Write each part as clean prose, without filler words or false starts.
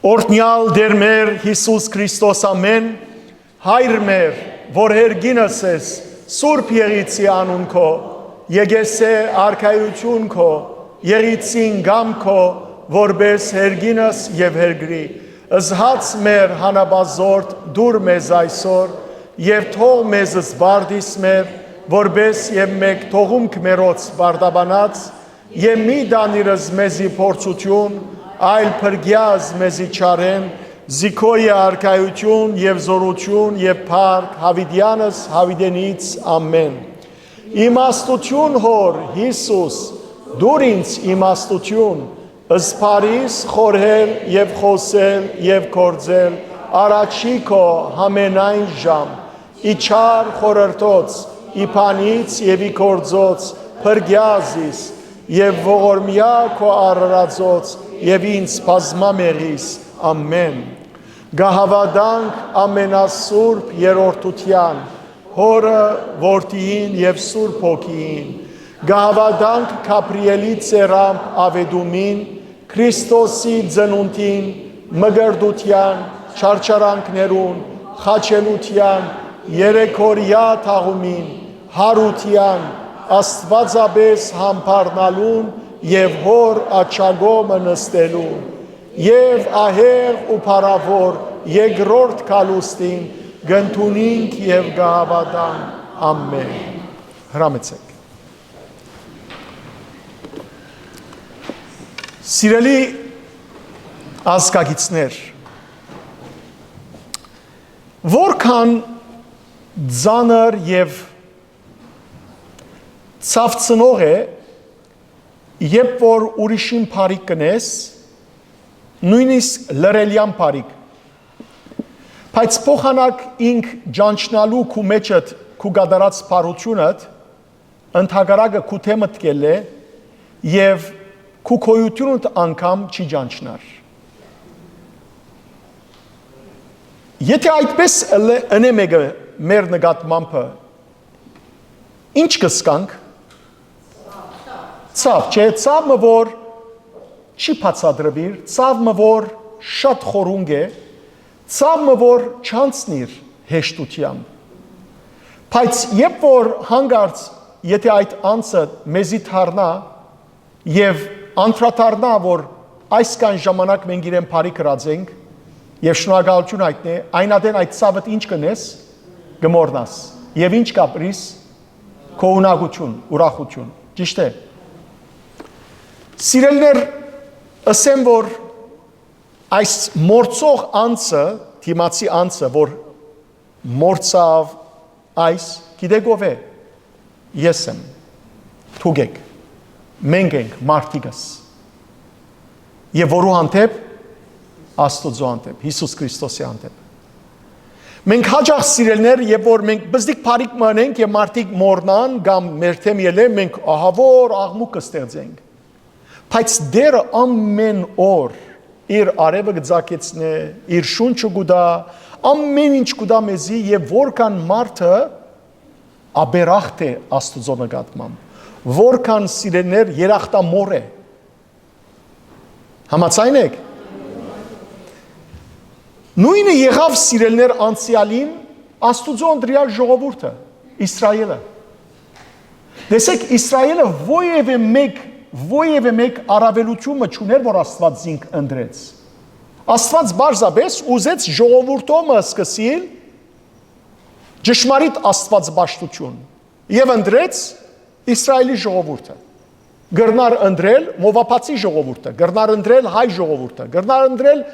Օրհնյալ Տեր մեր Հիսուս Քրիստոս ամեն, Հայր մեր, որ հերգինս ես, Սուրբ եղիցի անուն քո, եկեսե արքայություն քո, եղիցին գամ քո, որպես հերգինս եւ հերգրի, ըզհաց մեր հանաբազորդ դուր մեզ այսօր, եւ թող մեզ զբարդիս մեր, որպես եւ մեկ թողումք մերոց բարդաբանած, եւ մի դանիրս մեզի փորձություն, այլ փրկյազ մեզի չարեն, զիքոյի արքայություն եւ զորություն եւ փառք Հավիդյանս Հավիդենից ամեն։ Իմաստություն հոր Հիսուս, դուր ինձ իմաստություն, ըսփարիս խորհել եւ խոսել եւ կործել, առաջի քո համենայն ժամ, իչար խորհրդոց, իփանից եւ իքորձոց, փրկյազիս եւ ողորմյա քո առրածոց եւ ինձ բազմամեղիս ամեն։ Գահավադանք ամենասուրբ երրորդության, հորը, որդիին եւ Սուրբ Հոգիին, գահավադանք Գաբրիելի ծերամբ ավեդումին, Քրիստոսի ծնունդին, մգրդության, չարչարանքներուն, խաչելության, երեքորյա թաղումին, հարության, Աստվածաբես համբարնալուն եւ հոր աչագոմը նստելուն, եւ ահեղ ու փառավոր երկրորդ կալուստին գնդունինք եւ գահավադանք ամեն։ Հրամեցեք։ Սիրելի ազգագիցներ, որքան ծանր եւ ցավցնող է, երբ որ ուրիշին բարիք կնես, նույնիսկ լրելյան բարիք, բայց փոխանակ ինք ջանչնալու քու մեջդ քու գադարած բարությունդ ընդհակառակը քու թեմդ կելե եւ քու քոյությունդ անգամ չի ջանչնար։ Եթե այդպես ընե մեկը մեր նկատմամբ ինչ կսկանք, ցավ, չէ, ցավը որ չի բացադրվիր, ցավը որ շատ խորունգ է, ցավը որ չանցնիր հեշտությամբ։ Բայց երբ որ հանգարց, եթե այդ անձը մեզի թարնա եւ անդրադառնա, որ այսքան ժամանակ մենք իրեն բարի կրածենք եւ շնորհակալություն հայտնե, այնադեն այդ ցավը ինչ կնես, գմորնաս եւ ինչ կապրիս, քո ունակություն, ուրախություն, ճիշտ է։ Սիրելիներ, ասեմ, որ այս մորցող անձը, թիմացի անձը, որ մորցավ այս, գիտեք ով է, ես եմ, թուք եք, մենք ենք, մարդիկս, և որու հանդեպ, Աստուծո հանդեպ, Հիսուս Քրիստոսի հանդեպ։ Մենք հաճախ սիրելներ, երբ որ մենք բզդիկ բարիք մնենք եւ մարդիկ մորնան կամ մեր թեմ ելե, մենք ահավոր աղմուկ կստեղծենք։ Բայց Տերը ամեն օր իր արևը գծակեցնե, իր շունչը գուտա, ամեն ինչ գուտա մեզի եւ որքան մարդը աբերախտ է Աստուծո նկատմամբ, որքան սիրելներ երախտամոռ է։ Համաձայն եք։ Նույնը եղավ սիրելներ անցյալին Աստուծո ընտրյալ ժողովուրդը, Իսրայելը։ Տեսեք, Իսրայելը ովևէ մեկ առավելությունը չուներ, որ Աստված զինք ընտրեց։ Աստված բարձաբես ուզեց ժողովուրդը սկսել ճշմարիտ աստվածաբաշխություն եւ ընտրեց Իսրայելի ժողովուրդը։ Գրնար ընտրել Մովափացի ժողովուրդը, գրնար ընտրել հայ ժողովուրդը, գրնար ընտրել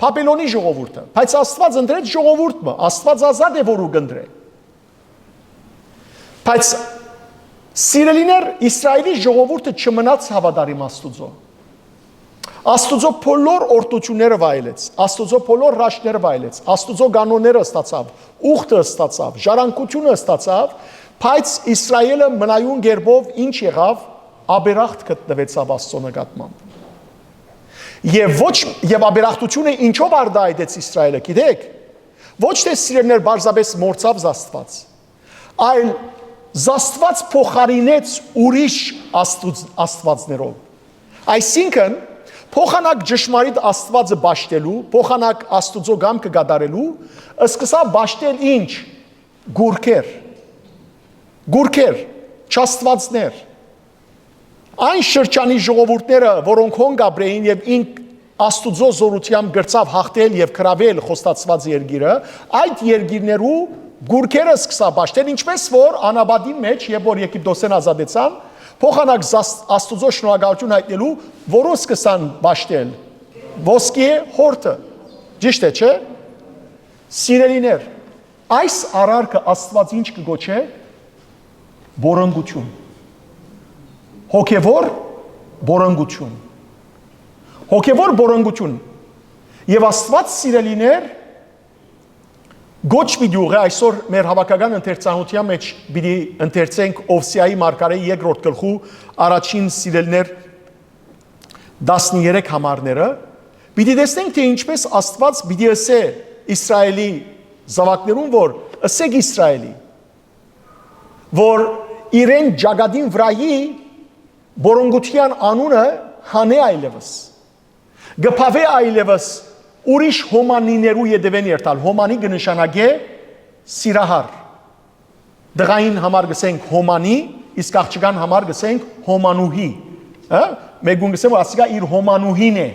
Բաբելոնի ժողովուրդը, բայց Աստված ընտրեց ժողովուրդը, Աստված ազատ է որ ու կընտրե։ Բայց սիրելիներ, Իսրայելի ժողովուրդը չմնաց հավատարիմ Աստուծո։ Աստուծո բոլոր օրդությունները վայելեց, Աստուծո բոլոր հրաշքները վայելեց, Աստուծո կանոնները ստացավ, ուխտը ստացավ, ժառանգությունը ստացավ, բայց Իսրայելը մնայուն գերբով ինչ եղավ, աբերախտ գտնվեցավ Աստծո նկատմամբ։ Եվ աբերախտությունը ինչով արդայդեց Իսրայելը, գիտեք, ոչ թե սիրելիներ բարձաբես մորցավ Աստված, այլ Աստված փոխարինեց ուրիշ աստվածներով։ Այսինքն փոխանակ ճշմարիտ Աստվածը ճաշտելու, փոխանակ Աստուծո գամքը գդարելու, սկսավ ճաշտել ինչ գուրքեր, չաստվածներ։ Այն շրջանի ժողովուրդները, որոնք հոնգ ապրեին եւ ինք Աստուծո զորությամբ գրծավ հաղթել եւ քրավել խոստացված երկիրը, այդ երկիրներու գուրքերը սկսավ ճաշտել, ինչպես որ Անաբադի մեջ, երբ որ Եգիպտոսեն ազատեցան, փոխանակ Աստուծո շնորհակալություն հայտնելու, որոնք սկսան ճաշտել ոսկի հորտը։ Ճիշտ է, չէ՞։ Սիրելիներ, այս արարքը Աստված ինչ կգոչե։ Բորոնգություն։ Հոգևոր բորոնգություն։ Հոգևոր բորոնգություն։ Եվ Աստված սիրելիներ գոչ վիդյուղը այսօր մեր հավաքական ընթերցանության մեջ պիտի ընթերցենք Օվսիայի մարգարեի երկրորդ գլխու առաջին սիրելիներ 13 համարները, պիտի տեսնենք թե ինչպես Աստված պիտի ասե Իսրայելի զավակներուն, որ ասեք Իսրայելի, որ իրեն ջագադին վրայի բորոնգության անունը հանե այլևս, գպավե այլևս ուրիշ հոմանիներու ետևեն երթալ, հոմանի կնշանակե սիրահար, դղային համար գսենք հոմանի, իսկ աղջկան համար գսենք հոմանուհի, մեգուն գսեմ, որ ասիկա իր հոմանուհին է,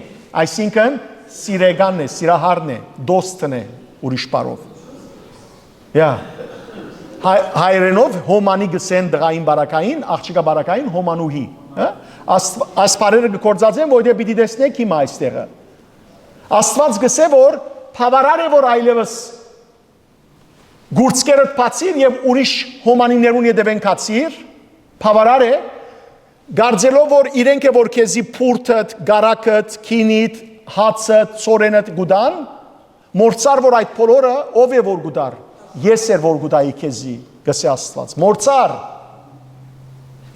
այսինքն սիրեգանն է, սիրահարն է, դոստն է, ուրիշ բարով, հայրենով հոմանի գսեն դղային բարակային, աղջկա բարակային հոմանուհի, այս բարերը կործած են, որ պիտի տեսնեք հիմա այստեղը, Աստված գսե, որ պավարար է, որ այլևս գուրցկերըտ պացիր և ուրիշ հոմանիներուն ետևեն կացիր, պավարար է, գարձելով, որ իրենք է, որ կեզի պուրթըտ, գարակըտ, կինիտ, հացըտ, ծորենըտ գուդան, մորցար, որ այդ պոլորը, ով է, որ գուդար, ես էր, որ գուդայի կեզի, գսե Աստված, մորցար,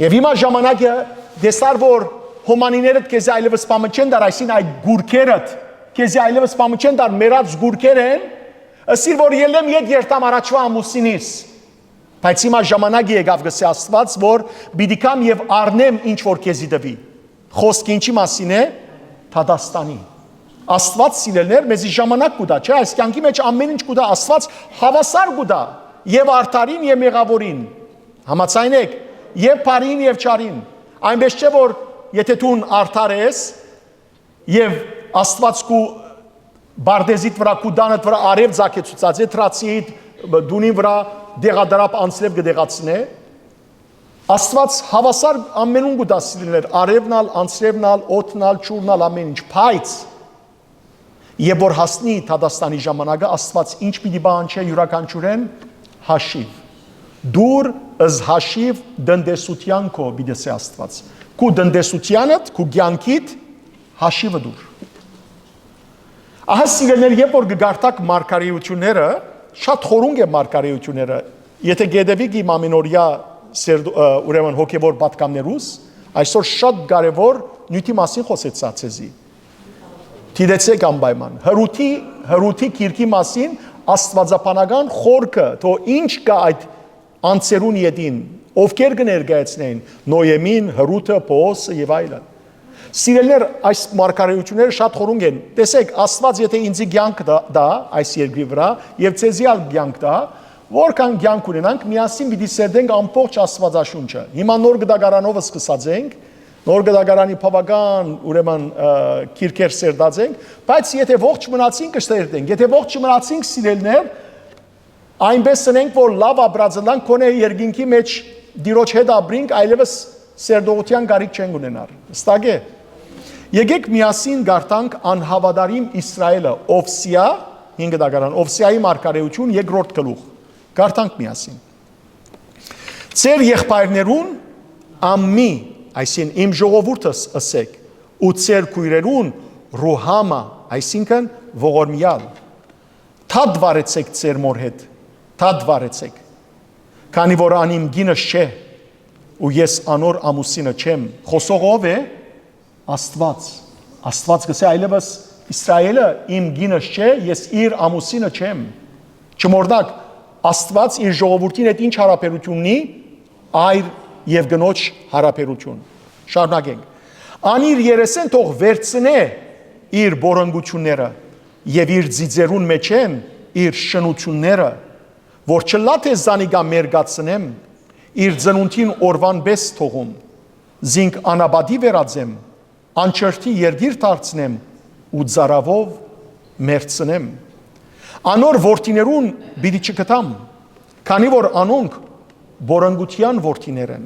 և հիմա ժամանակը դեսար, որ հոմանիներըտ կեզի այլևս պամը չեն դար, այսին այդ գուրքերըտ, Քեզի այլևս պամը չեն դար մերած գուրքեր են, ասիր, որ ելեմ ետ երտամ առաջվա ամուսինիս, բայց հիմա ժամանակի եկավ գսե Աստված, որ բիդիկամ և արնեմ ինչ որ կեզի դվի, խոսք ինչի մասին է, Թադաստանի, Աստված սիրելներ մեզի ժամանակ կուդա, չէ, այս կյանքի մեջ ամեն ինչ կուդա, Աստված հավասար կուդա, և արդարին և մեղավորին, համացայնեք, և պարին և չարին, այնպես չէ, որ եթե տուն արդար ես, և Աստված կու բարդեզիտ վրա, կու դանըտ վրա արև ձակեցուցած է, տրացիիտ դունին վրա դեղադարապ անցրև գդեղացն է, Աստված հավասար ամենուն կու դասիրներ, արևնալ, անցրևնալ, օտնալ, չուրնալ, ամեն ինչ, պայց, և որ հասնի Թադաստանի ժամանակը, Աստված ինչ պիտի բանչե յուրականչուրեն հաշիվ, դուր ըզ հաշիվ դնդեսության քո պիտեսե Աստված, կու դնդեսությանըտ, կու գյանքիտ, հաշիվը դուր, Ահա սիրելներ, երբ որ գգարտակ մարգարեությունները, շատ խորունգ է մարգարեությունները, եթե գետևիկ իմ ամենօրյա ուրեմն հոգևոր պատկամներուս, այսօր շատ կարևոր նյութի մասին խոսեցա ցեզի։ Դիտեցեք անպայման, հրութի կիրքի մասին աստվածապանական խորքը, թո ինչ կա այդ անձերուն ետին, ովքեր կներկայացնեն, Նոյեմին, Հրութը, Պոոսը և այլն։ Սիրելներ, այս մարգարեությունները շատ խորունգ են, տեսեք, Աստված եթե ինձի կյանք դա, այս երկրի վրա, և ցեզիալ կյանք դա, որքան կյանք ունենանք, միասին պիտի սերդենք ամբողջ Աստվածաշունչը։ Հիմա նոր գդագարանովը սկսած ենք, նոր գդագարանի բավական ուրեմն կիրքեր սերդած ենք, բայց եթե ողջ մնացինք կսերդենք, եթե ողջ մնացինք սիրելներ, այնպես սնենք, որ լավ ապրածլանք, կոնե երկինքի մեջ դիրոջ հետ ապրինք, այլևս սերդողության կարիք չենք ունենար։ Ստակ է։ Եկեք միասին գարտանք անհավատարիմ Իսրայելը, Օվսիա, 5 դագարան, Օվսիայի մարգարեություն երկրորդ գլուխ։ Գարտանք միասին։ Ձեր եղբայրներուն ամմի, այսին իմ ժողովուրդս ասեք, ու ձեր քույրերուն ռուհամա, այսինքն ողորմյալ։ Թադ վարեցեք ձեր մոր հետ, թադ վարեցեք։ Քանի որ անիմ գինս չէ, ու ես անոր ամուսինը չեմ, խոսող ով է, Աստված, Աստված գսե այլևս Իսրայելը իմ գինս չէ, ես իր ամուսինը չեմ, չմորդակ, Աստված իր ժողովուրդին հետ ինչ հարաբերություն ունի, այր և գնոջ հարաբերություն, շարունակենք, Անիր երեսեն թող վերցնե իր բորանգությունները եւ իր ձիձերուն մեջ են իր շնությունները, որ չլա թե զանիգա մերգացնեմ, իր ծնունդին օրվան բես թողում, զինք անաբադի վերածեմ, անչրթի երգիր դարձնեմ ու ծարավով մերցնեմ։ Անոր որդիներուն բիդի չկտամ, քանի որ անոնք բորանգության որդիներ են։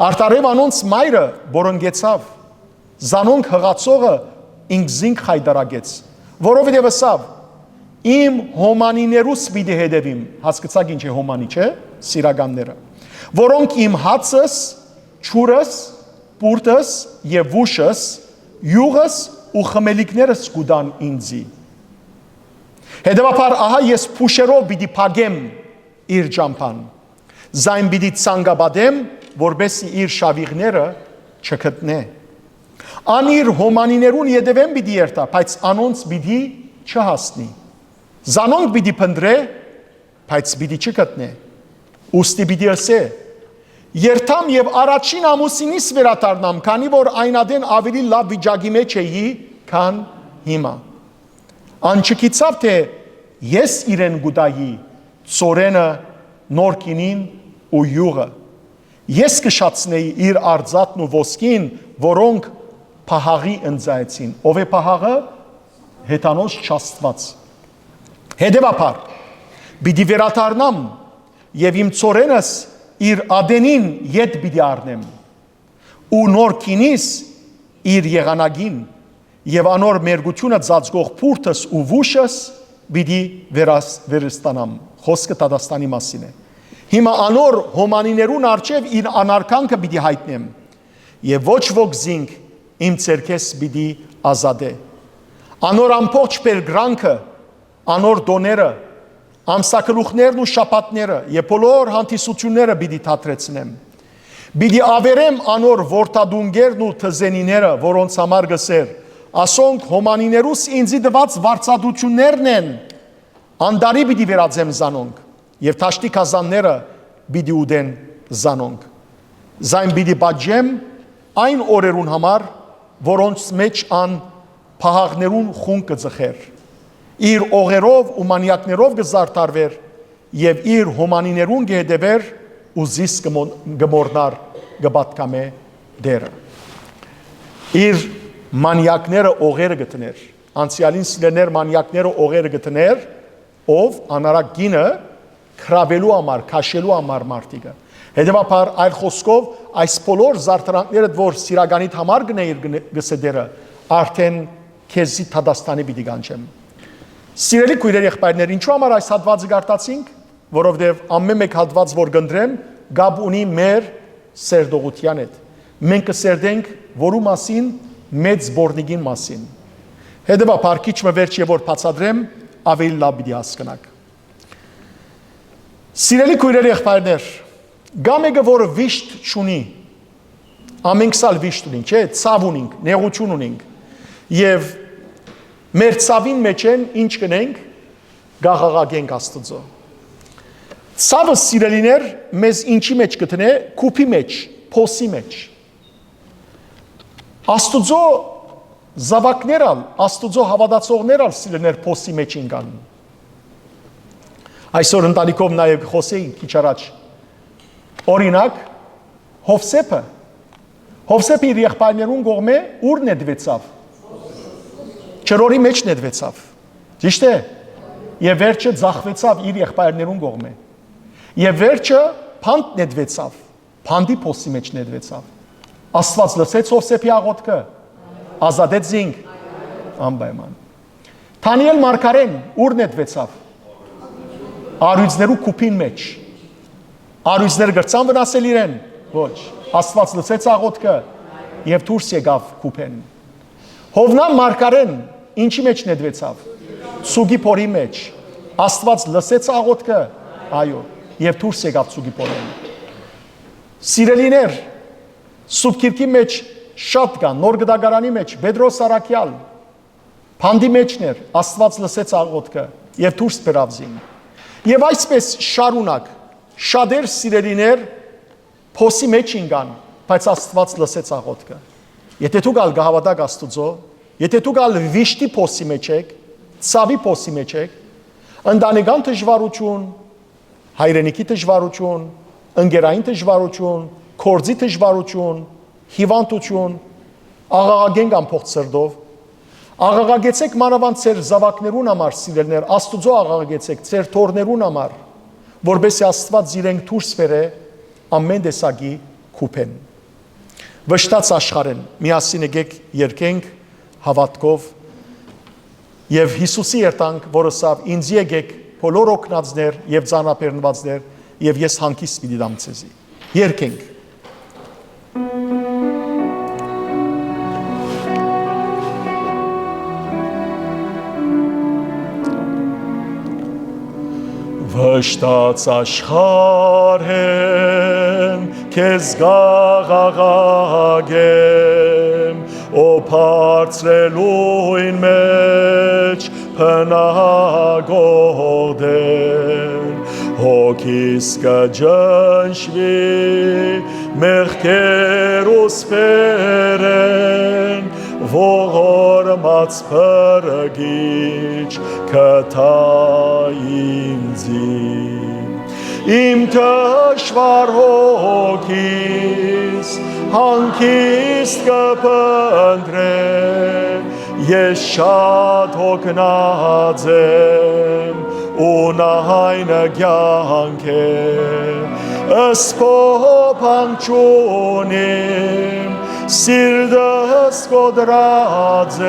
Արտարև անոնց մայրը բորանգեցավ, զանոնք հղացողը ինքզինք խայդարագեց, որովհետև ասավ, իմ հոմանիներուս պիտի հետևիմ, հասկացաք ինչ է հոմանի, չէ, սիրականները, որոնք իմ հացս, չուրս, պուրտս և վուշս, յուղս ու խմելիքներս կուդան ինձի։ Հետևաբար ահա ես փուշերով պիտի փագեմ իր ճամփան, զայն պիտի ցանգաբադեմ, որբեսի իր շավիղները չգտնե։ Անիր հոմանիներուն ետևեմ պիտի երթա, բայց անոնց պիտի չհասնի։ Զանոնք պիտի փնտրե, բայց պիտի չգտնե։ Ուստի պիտի ասե. երթամ եւ առաջին ամուսինիս վերադառնամ, քանի որ այնադեն ավելի լավ վիճակի մեջ էի, քան հիմա։ Անչկիցավ թե ես իրեն գուտայի ծորենը, նորքինին ու յուղը։ Ես կշացնեի իր արձատն ու ոսկին, որոնք փահաղի ընծայեցին։ Ով է փահաղը? Հեթանոս չաստված։ Հետևաբար, պիտի վերադառնամ եւ իմ ծորենս իր ադենին ետ պիտի առնեմ ու նորքինիս իր եղանագին եւ անոր մերգությունը ծածկող փուրտս ու վուշս պիտի վերստանամ։ Խոսքը Տադաստանի մասին է։ Հիմա անոր հոմանիներուն արջև իր անարքանքը պիտի հայտնեմ եւ ոչ ոք զինք իմ ցերքես պիտի ազատե։ Անոր ամբողջ պերգրանքը, անոր դոները, ամսակլուխներն ու շապատները եւ բոլոր հանդիսությունները պիտի թատրեցնեմ։ Պիտի ավերեմ անոր որդադունգերն ու թզենիները, որոնց համար գսեր, ասոնք հոմանիներուս ինձի դված վարծադություններն են, անդարի պիտի վերածեմ զանոնք եւ թաշտի կազանները պիտի ուդեն զանոնք։ Զայն պիտի բաժեմ այն օրերուն համար, որոնց մեջ ան փահաղներուն խուն կձխեր, իր օղերով ու մանյակներով կզարդարվեր եւ իր հոմանիներուն կհետևեր ու զիս կմորնար կբատկամե դերը։ Իր մանյակները օղերը գտներ, անցյալին սիրեներ մանյակները օղերը գտներ, ով անարակ գինը քրավելու համար, քաշելու համար մարդիկը։ Հետևաբար այլ խոսքով այս բոլոր զարդարանքները, որ սիրականիդ համար գնեիր գսեդերը, արդեն քեզի Թադաստանի պիտի կանչեմ։ Սիրելի քույրեր եղբայրներ, ինչու համար այս հատվածը գարտացինք, որովհետև ամեն մեկ հատված, որ գնդրեմ, գաբ ունի մեր սերդողության հետ։ Մենք կսերդենք որու մասին, մեծ բորնիգին մասին։ Հետևաբար քիչ մը վերջ եւ որ բացադրեմ, ավելի լավ պիտի հասկանաք։ Սիրելի քույրեր եղբայրներ, գա մեկը, որը վիշտ չունի, ամենք սալ վիշտ ունենք, չէ, ցավ ունենք, նեղություն ունենք, եւ մեր ցավին մեջ են ինչ կնենք, գաղաղագենք Աստծո։ Ցավը սիրելիներ մեզ ինչի մեջ կտնե, քուփի մեջ, փոսի մեջ։ Աստծո զավակներալ, Աստծո հավատացողներալ սիրելիներ փոսի մեջ ինքան։ Այսօր ընտանիքով նաև խոսեի քիչ առաջ։ Օրինակ Հովսեփը իր եղբայրներուն կողմէ ուր նետվեցավ։ Չորորի մեջ նետվեցավ։ Ճիշտ է։ Եվ վերջը ձախվեցավ իր եղբայրներուն կողմէ։ Եվ վերջը փանդ նետվեցավ։ Փանդի փոսի մեջ նետվեցավ։ Աստված լսեց Հովսեփի աղոթքը։ Ազատեց զինք։ Անպայման։ Դանիել մարգարեն ուր նետվեցավ։ Արույցներու քուփին մեջ։ Արույցները գրծան վնասել իրեն։ Ոչ։ Աստված լսեց աղոթքը եւ դուրս եկավ քուփեն։ Հովնան մարգարեն ինչի մեջ նետվեցավ։ Ցուգի փորի մեջ։ Աստված լսեց աղոթքը, այո, եւ դուրս եկավ ցուգի փորեն։ Սիրելիներ, Սուրբ Գիրքի մեջ շատ կան, Նոր Գդագարանի մեջ Պետրոս Արաքյալ փանդի մեջներ, Աստված լսեց աղոթքը եւ դուրս բերավ զին։ Եվ այսպես շարունակ, շատեր սիրելիներ փոսի մեջ ինգան, բայց Աստված լսեց աղոթքը։ Եթե դու գալ գահավատակ Աստուծո, եթե դու գալ վիշտի փոսի մեջ եք, ցավի փոսի մեջ եք, ընտանեկան դժվարություն, հայրենիքի դժվարություն, ընկերային դժվարություն, կորձի դժվարություն, հիվանդություն, աղաղագենք ամփոխ սրտով, աղաղագեցեք մանավանդ ձեր զավակներուն համար, սիրելներ, Աստուծո աղաղագեցեք, ձեր թորներուն համար, որբեսի Աստված իրենք դուրս բերե ամեն տեսակի քուփեն։ Վշտաց աշխարհեն, միասին եկեք երգենք հավատքով եւ Հիսուսի երտանք, որը սավ ինձ եկեք բոլոր օգնածներ եւ ծանրաբեռնվածներ եւ ես հանգիստ պիտի դամ ցեզի։ Երգենք։ Վշտաց աշխարհեն քեզ գաղաղագեմ Օ բարձրելույն մեջ փնագոհդեն Հոգիս կջնշվի մեղքերուս բերեն ողորմած փրկիչ կտա ինձի Իմ դժվար հոգիս հանգիստ կփնտրե Ես շատ հոգնած եմ ու նայնը կյանք է Սփոփանք չունիմ Սիրտս կոտրած է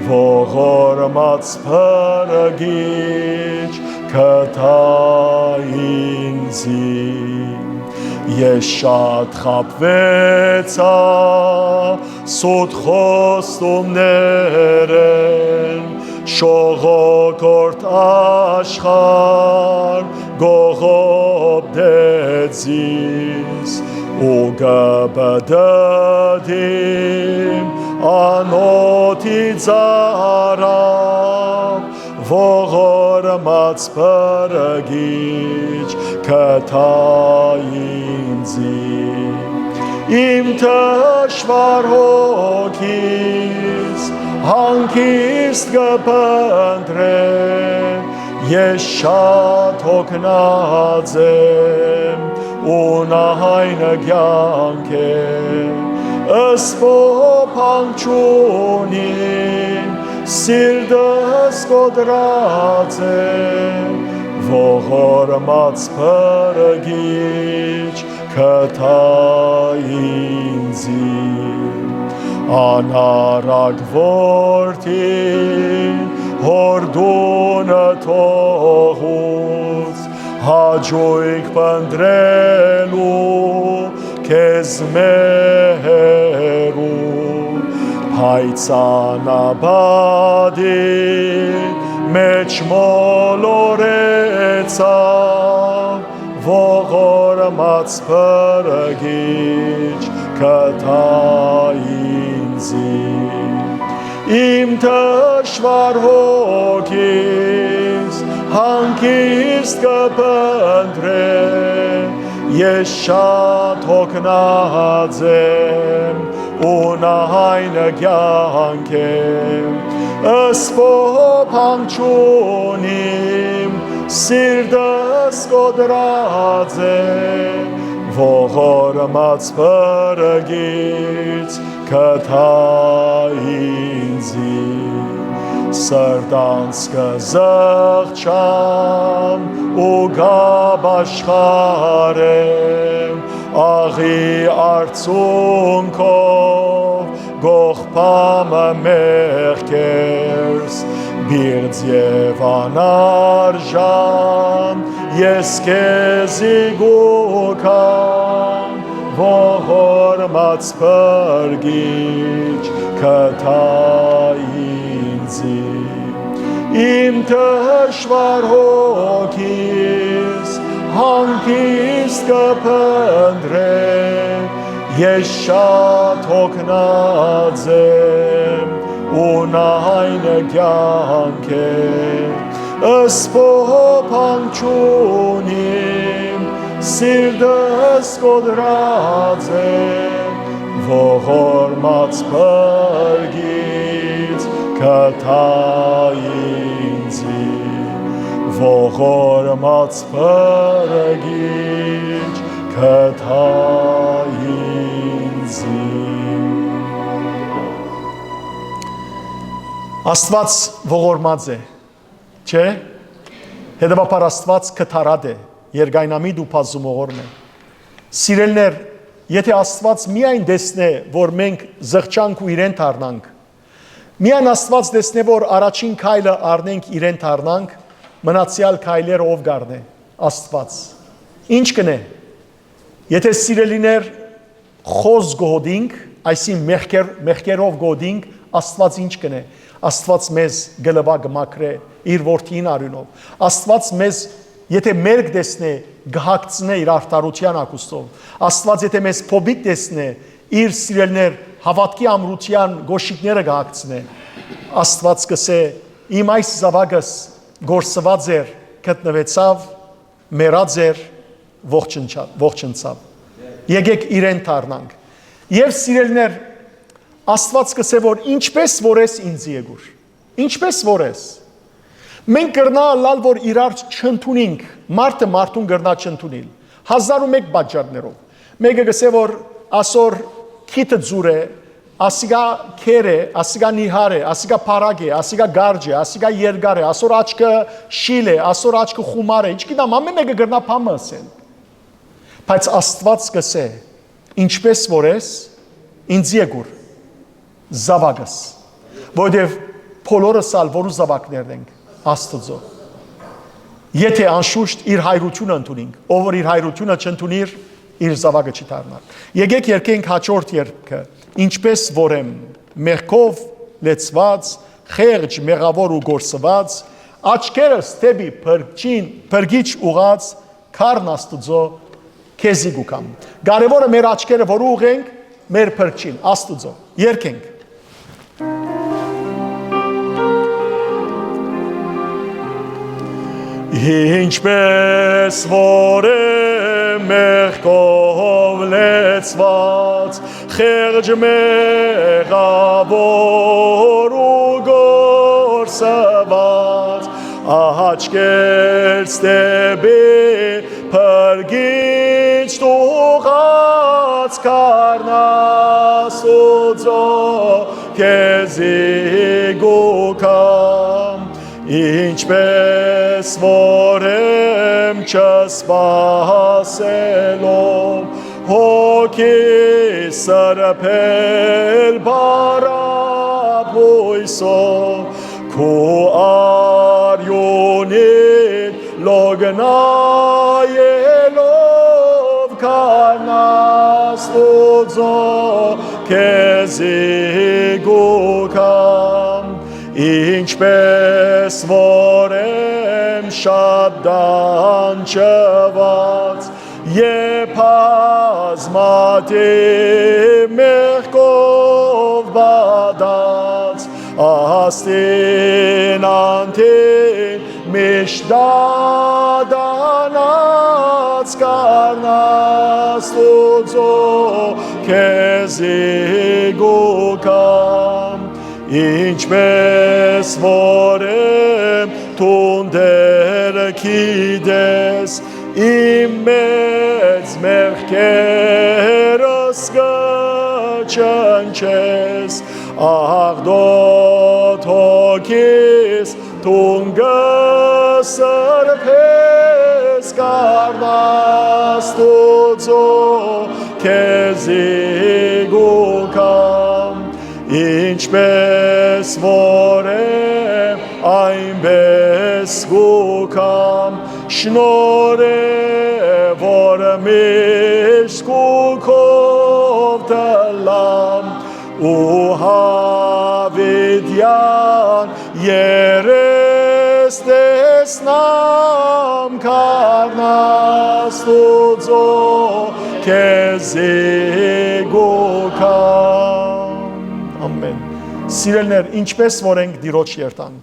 ողորմած փրկիչ կտա ինձի Ես շատ խաբվեցա սուտ խոստումներեն շողոքորթ աշխարհ գողոպտեցիս ու գբդդիմ անոթի ծարավ ողորմած փրկիչ կտա ինձի Իմ դժվար հոգիս հանգիստ կփնտրե Ես շատ հոգնած եմ ու նայնը կյանք է Սփոփանք չունիմ Սիրտս կոտրած է ողորմած փրկիչ կտա ինձի Անարակ որդին հորդունը թողուց հաջույք պնդրելու քեզ մերու Հայցանաբադի մեջ մոլորեցա ողորմած փրկիչ կտա ինձի Իմ դժվար հոգիս հանգիստ կփնտրե Ես շատ հոգնած եմ ու նայնը կյանք է Սփոփանք չունիմ Սիրտս կոտրած է ողորմած փրկիչ կտա ինձի Սրտանց կզղջամ ու գաբաշխարեմ աղի արցունքով գողպամը մեղքերս Բիրձ և անարժան ես քեզի գուքամ ողորմած փրկիչ կտա ինձի Իմ դժվար հոգիս հանգիստ կփնտրե Ես շատ հոգնած եմ ու նայնը կյանք է Սփոփանք չունիմ Սիրտս կոտրած է ողորմած փրկիչ կտա ինձի ողորմած փրկիչ կտա ինձի Աստված ողորմած է չէ Հետևաբար Աստված կթարած է Երգայնամիտ ու փազումողորն է Սիրելներ Եթե Աստված միայն դեսնե, որ մենք զղջանք ու իրեն թարնանք, միայն Աստված դեսնե, որ առաջին քայլը առնենք իրեն թարնանք, մնացյալ քայլերը ով գարնե, Աստված։ Ինչ կնե, եթե սիրելիներ խոզ գոհդինք, այսին մեղքերով գոհդինք, Աստված ինչ կնե, Աստված մեզ գլվա գմակրե իր որդին արյունով, Աստված մեզ Եթե մերկ դեսնե գհակցնե իր արդարության ակուստով Աստված եթե մեզ փոբիկ դեսնե իր սիրելներ հավատքի ամրության գոշիկները գհակցնե Աստված կսե իմ այս զավակս գործված էր գտնվեցավ մեռած էր ողջնցավ եկեք իրեն թարնանք եւ սիրելներ Աստված կսե որ ինչպես որ ես ինձ եկուր ինչպես որ ես Մենք կրնա լալ, որ իրար չընդունինք, մարդը մարդուն կրնա չընդունիլ, 1001 բաջարներով, մեկը գսե, որ ասոր քիթը ձուր է, ասիգա կեր է, ասիգա նիհար է, ասիգա պարագ է, ասիգա գարջ է, ասիգա երգար է, ասոր աչկը շիլ է, ասոր աչկը խումար է, ինչ գիտամ, ամեն մեկը կրնա պամը ասել, բայց Աստված գսե, ինչպես որ ես, ինձ եկուր, զավակս, որովհետև բոլորս ալ որու զավակներն ենք, Աստծո Եթե անշուշտ իր հայրությունը ընդունենք ով որ իր հայրությունը չընդունիր իր զավակը չի դառնալ Եկեք երկենք հաջորդ երգը ինչպես որ եմ մեղքով լեցված խեղճ մեղավոր ու գործված աչքերս դեպի փրկիչ ուղած քարն Աստծո քեզի գուկամ Կարևորը մեր աչքերը որ ուղենք մեր փրկին Աստծո երկենք Ինչպես որ է մեղքով լեցված, խեղճ մեղավոր ու գործված, աչքերս դեպի փրկիչ ուղղած քարն Աստծո քեզի գուկամ Ինչպես որ եմ չսպասելով հոգի սրբել բարապույսով քո արյունին լոգնայելով քարն Աստծո քեզի գուկամ Ինչպես որ եմ շատ դանչված Եվ բազմաթիվ մեղքով բադած Աստին անտին միշտ դադանած Քարն Աստծո քեզի գուկամ Ինչպես որ եմ տունդեր կիդես իմ մեծ մեղքերս կչնչես աղդոտ հոգիս տունգը սրբես Քարն Աստծո քեզի գուկամ Ինչպես որ եմ այնպես գուկամ շնորհ որ միշտ գուկով տլամ ու հավիտյան երես տեսնամ Քարն Աստծո քեզի գուկամ Ամեն Սիրելներ, ինչպես որ ենք դիրոջ երթանք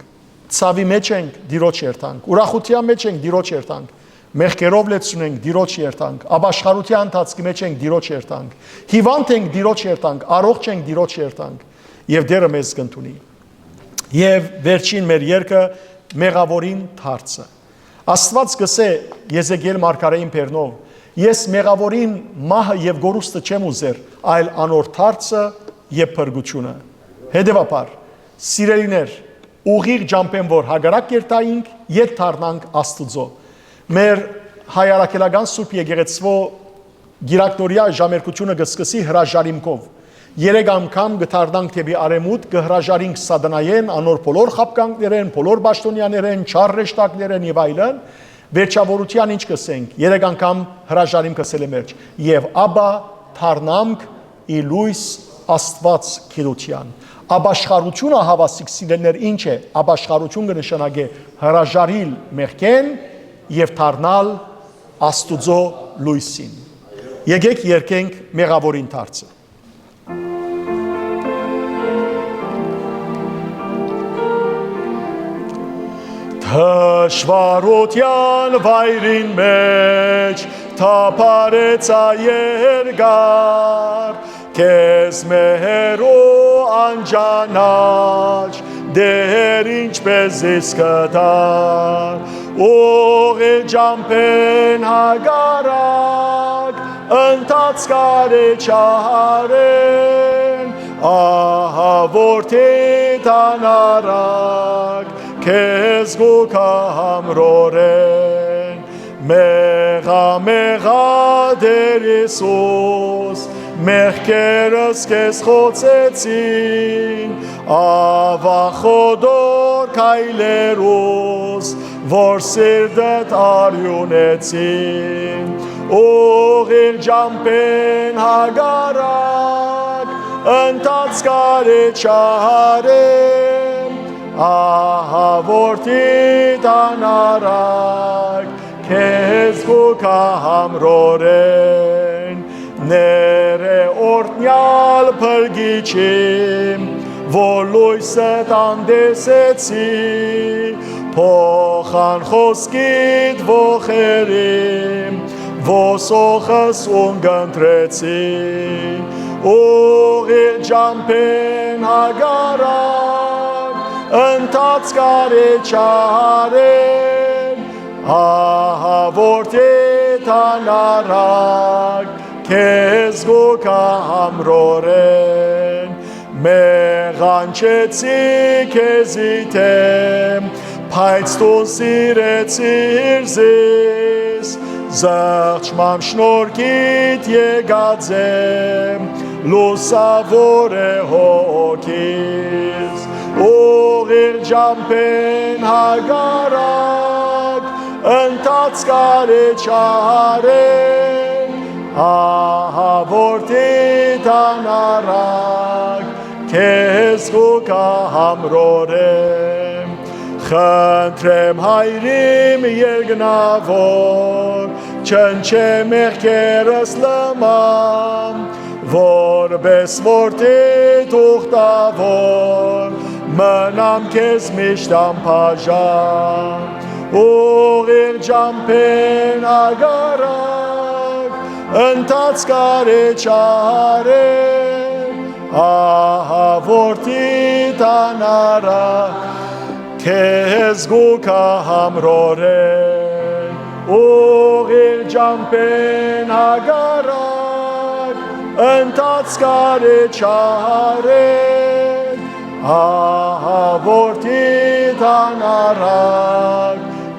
Ցավի մեջ ենք դիրոջ երթանք Ուրախության մեջ ենք դիրոջ երթանք մեղքերով լեցունենք դիրոջ երթանք, ապաշխարության ընթացքի մեջ ենք դիրոջ երթանք, հիվանդ ենք դիրոջ երթանք, առողջ ենք դիրոջ երթանք, եւ դերը մեզ կընդունի։ Եվ վերջին մեր երկը մեղավորին թարցը։ Աստված գսե Եզեկիել մարգարեին բերնով. ես մեղավորին մահը եւ գորուստը չեմ ուզեր, այլ անոր թարցը եւ փրկությունը։ Հետևաբար, սիրելիներ, ուղիղ ջամփեն որ հագարակ երթայինք, ետ դառնանք Աստծո։ Մեր հայարակելական Սուրբ Եկեղեցվո գիրակտորիա ժամերկությունը կսկսի հրաժարիմքով։ 3 անգամ գթարնանք թեպի արեմուտ, կհրաժարինք սատանայեն, անոր բոլոր խապկանքներեն, բոլոր պաշտոնյաներեն, չար ռեշտակներեն եւ այլն, վերջավորության ինչ կսենք, 3 անգամ հրաժարիմ կսել է մերջ, եւ աբա թարնամք ի լույս Աստված գիտության։ Ապաշխարությունը հավասիկ սիրելիներ ինչ է, ապաշխարություն կնշանակե հրաժարիլ մեղքեն եւ թարնալ Աստուծո լույսին։ Եկեք երկենք մեղավորին թարցը։ Թշվառության վայրին մեջ թափարեց երկար, քեզ մերու անջանաչ դեր ինչպես ես կտար, ուղիղ ջամփեն հագարակ ընթաց կարե չարեն, ահա որդիթան արակ քեզ գուքամրորեն, մեղա դեր Եսուս, մեղքերս քեզ խոցեցին, ավախոդոր քայլերուս, որ սիրտդ արյունեցին, ուղիղ ջամփեն հագարակ ընթաց կարե չարեն, ահա որդիթան արակ քեզ գուքամրորեն, ները օրտնյալ փրկիչիմ, որ լույսդ անդեսեցի, փոխան խոսքիդ ոխերիմ, ոսոխս ունգընտրեցի, ուղիղ ջամփեն հագարակ ընթաց կարե չարեն, ահա որդիթան արակ քեզ գուքամրորեն, մեղանչեցի քեզի թեմ, բայց դու սիրեցիր զիս, զղջման շնորհքիդ եկած եմ, լուսավոր է հոգիս, ուղիղ ջամփեն հագարակ ընթաց կարե չարեն, ահա որդիթան արակ քեզ գուքամրորեն, խնդրեմ հայրիմ երկնավոր, չնչե մեղքերս լման, որպես որդիդ ուխտավոր, մնամ քեզ միշտ անբաժան, ուղիղ ջամփեն հագարակ ընթաց կարե չարեն, ահա որդիթան արակ քեզ գուքամրորեն, ուղիղ ջամփեն հագարակ ընթաց կարե չարեն, ահա որդիթան արակ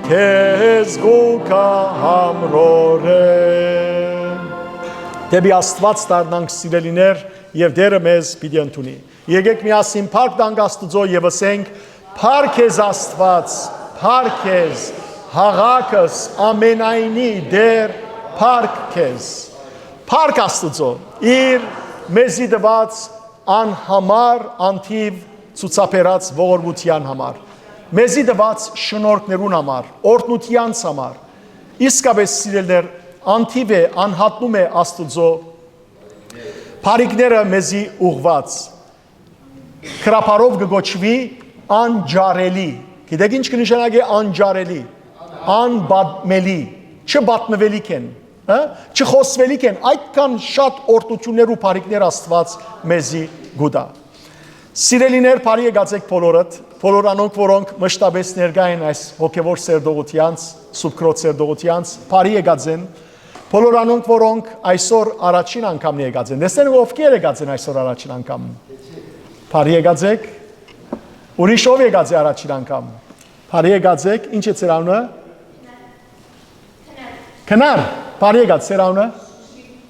քեզ գուքամրորեն։ Դեպի Աստված դառնանք սիրելիներ եւ դերը մեզ պիտի ընդունի։ Եկեք միասին փառք տանք Աստծո եւ ասենք. փառք քեզ Աստված, փառք քեզ հաղաքս ամենայնի դեր, փառք քեզ։ Փառք Աստծո իր մեզի տված անհամար անթիվ ցուցաբերած ողորմության համար, մեզի տված շնորհքներուն համար, օրհնությանց համար, իսկապես սիրելիներ անթիվ է, անհատնում է Աստծո փառիկները մեզի ուղված, քրափարով կգոչվի անջարելի, գիտեք ինչ կնշանակի անջարելի, անբատմելի, չբատնվելիք են, չխոսվելիք են, այդքան շատ օրհնություններ ու բարիքներ Աստված մեզի գուտա։ Սիրելիներ, բարի եկացեք բոլորդ, բոլոր անոնք, որոնք մշտապես ներկա են այս հոգևոր սերդողությանց, Սուրբ Քրոջ սերդողությանց, բարի եկացեն, բոլոր անոնք, որոնք այսօր առաջին անգամ եկած են։ Տեսնեն ովքեր եկած են այսօր առաջին անգամ։ Բարի եկացեք։ Ուրիշ ով եկած է առաջին անգամ։ Բարի եկացեք, ինչ է ծեր անունը։ Քնար, բարի եկած ծեր անունը։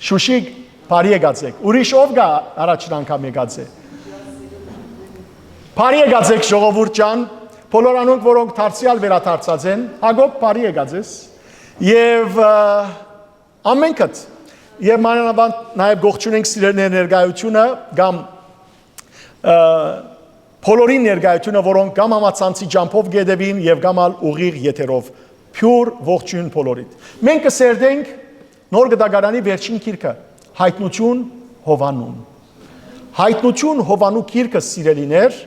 Շուշիկ, բարի եկացեք։ Ուրիշ ով գա առաջին անգամ եկած է։ Բարի եկացեք ժողովուրդ ջան, բոլոր անոնք, որոնք դարձյալ վերադարձած են, Հակոբ բարի եկած ես։ Եվ ամենքդ եւ մանավանդ նաեւ գողջունենք սիրելիներ ներկայությունը կամ բոլորին ներկայությունը, որոնք կամ համացանցի ջամփով գեդեվին եւ կամ ալ ուղիղ եթերով փյուր ողջույն բոլորիդ։ Մենք կսերդենք նոր գդագարանի վերջին գիրքը Հայտնություն Հովանուն։ Հայտնություն Հովանու գիրքը սիրելիներ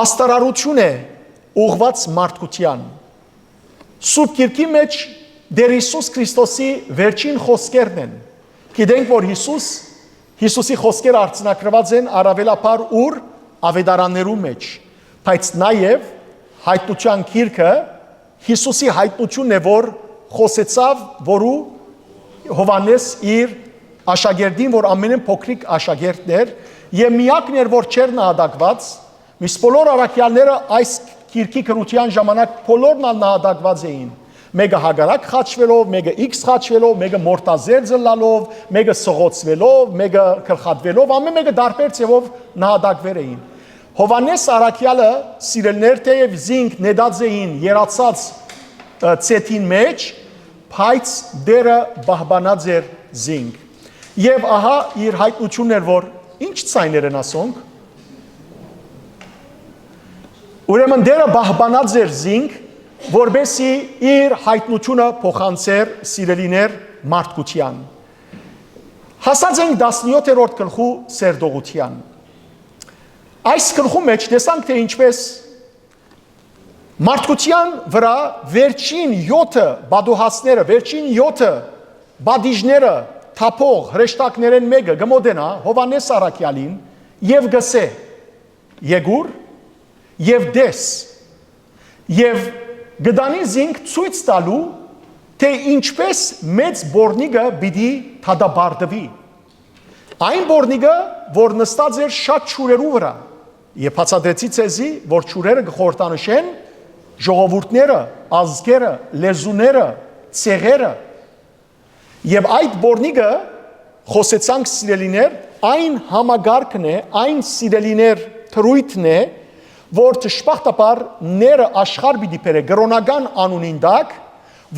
աստարարություն է ուղված մարդկության։ Սուրբ գիրքի մեջ Դեր Հիսուս Քրիստոսի վերջին խոսքերն են։ Գիտենք, որ Հիսուսի խոսքերը արձանագրված են առավելաբար ուր ավետարաններու մեջ, բայց նաև հայտնության գիրքը Հիսուսի հայտնությունն է, որ խոսեցավ, որու Հովանես իր աշակերտին, որ ամենեն փոքրիկ աշակերտն էր, եւ միակն էր, որ չէր նահատակված, միս բոլոր առաքյալները այս գիրքի քրության ժամանակ բոլորն նահատակված էին։ Մեկը հագարակ խաչվելով, մեկը X խաչվելով, մեկը մորտազեր ձլալով, մեկը սղոցվելով, մեկը քրխատվելով, ամեն մեկը դարբեր ձևով նահատակվեր էին։ Հովանես առաքյալը սիրելներ թեև զինք նետած էին երացած ցետին մեջ, բայց դերը բահբանած էր զինք։ Եվ ահա իր հայտնությունն էր, որ ինչ ցայներ են ասոնք։ Ուրեմն դերը բահբանած էր զինք, որբեսի իր հայտնությունը փոխանցեր սիրելիներ մարդկության։ Հասած ենք 17-րդ գլխու սերդողության։ Այս գլխու մեջ տեսանք, թե ինչպես մարդկության վրա վերջին 7 բադուհասները, վերջին 7 բադիժները, թափող հրեշտակներեն մեկը գմոդենա Հովանես առաքյալին եւ գսե Եգուր եւ դես եւ գդանի զինք ցույց տալու, թե ինչպես մեծ բորնիկը պիտի թադաբարդվի։ Այն բորնիկը, որ նստած էր շատ ճուրերու վրա, եւ հացադրեցի ցեզի, որ ճուրերը կխորտանշեն ժողովուրդները, ազգերը, լեզուները, ցեղերը։ Եվ այդ բորնիկը խոսեցանք սիրելիներ, այն համագարկն է, այն սիրելիներ թրույթն է, որ ճշմարտաբար ները աշխարհ պիտի բերե գրոնական անունին դակ,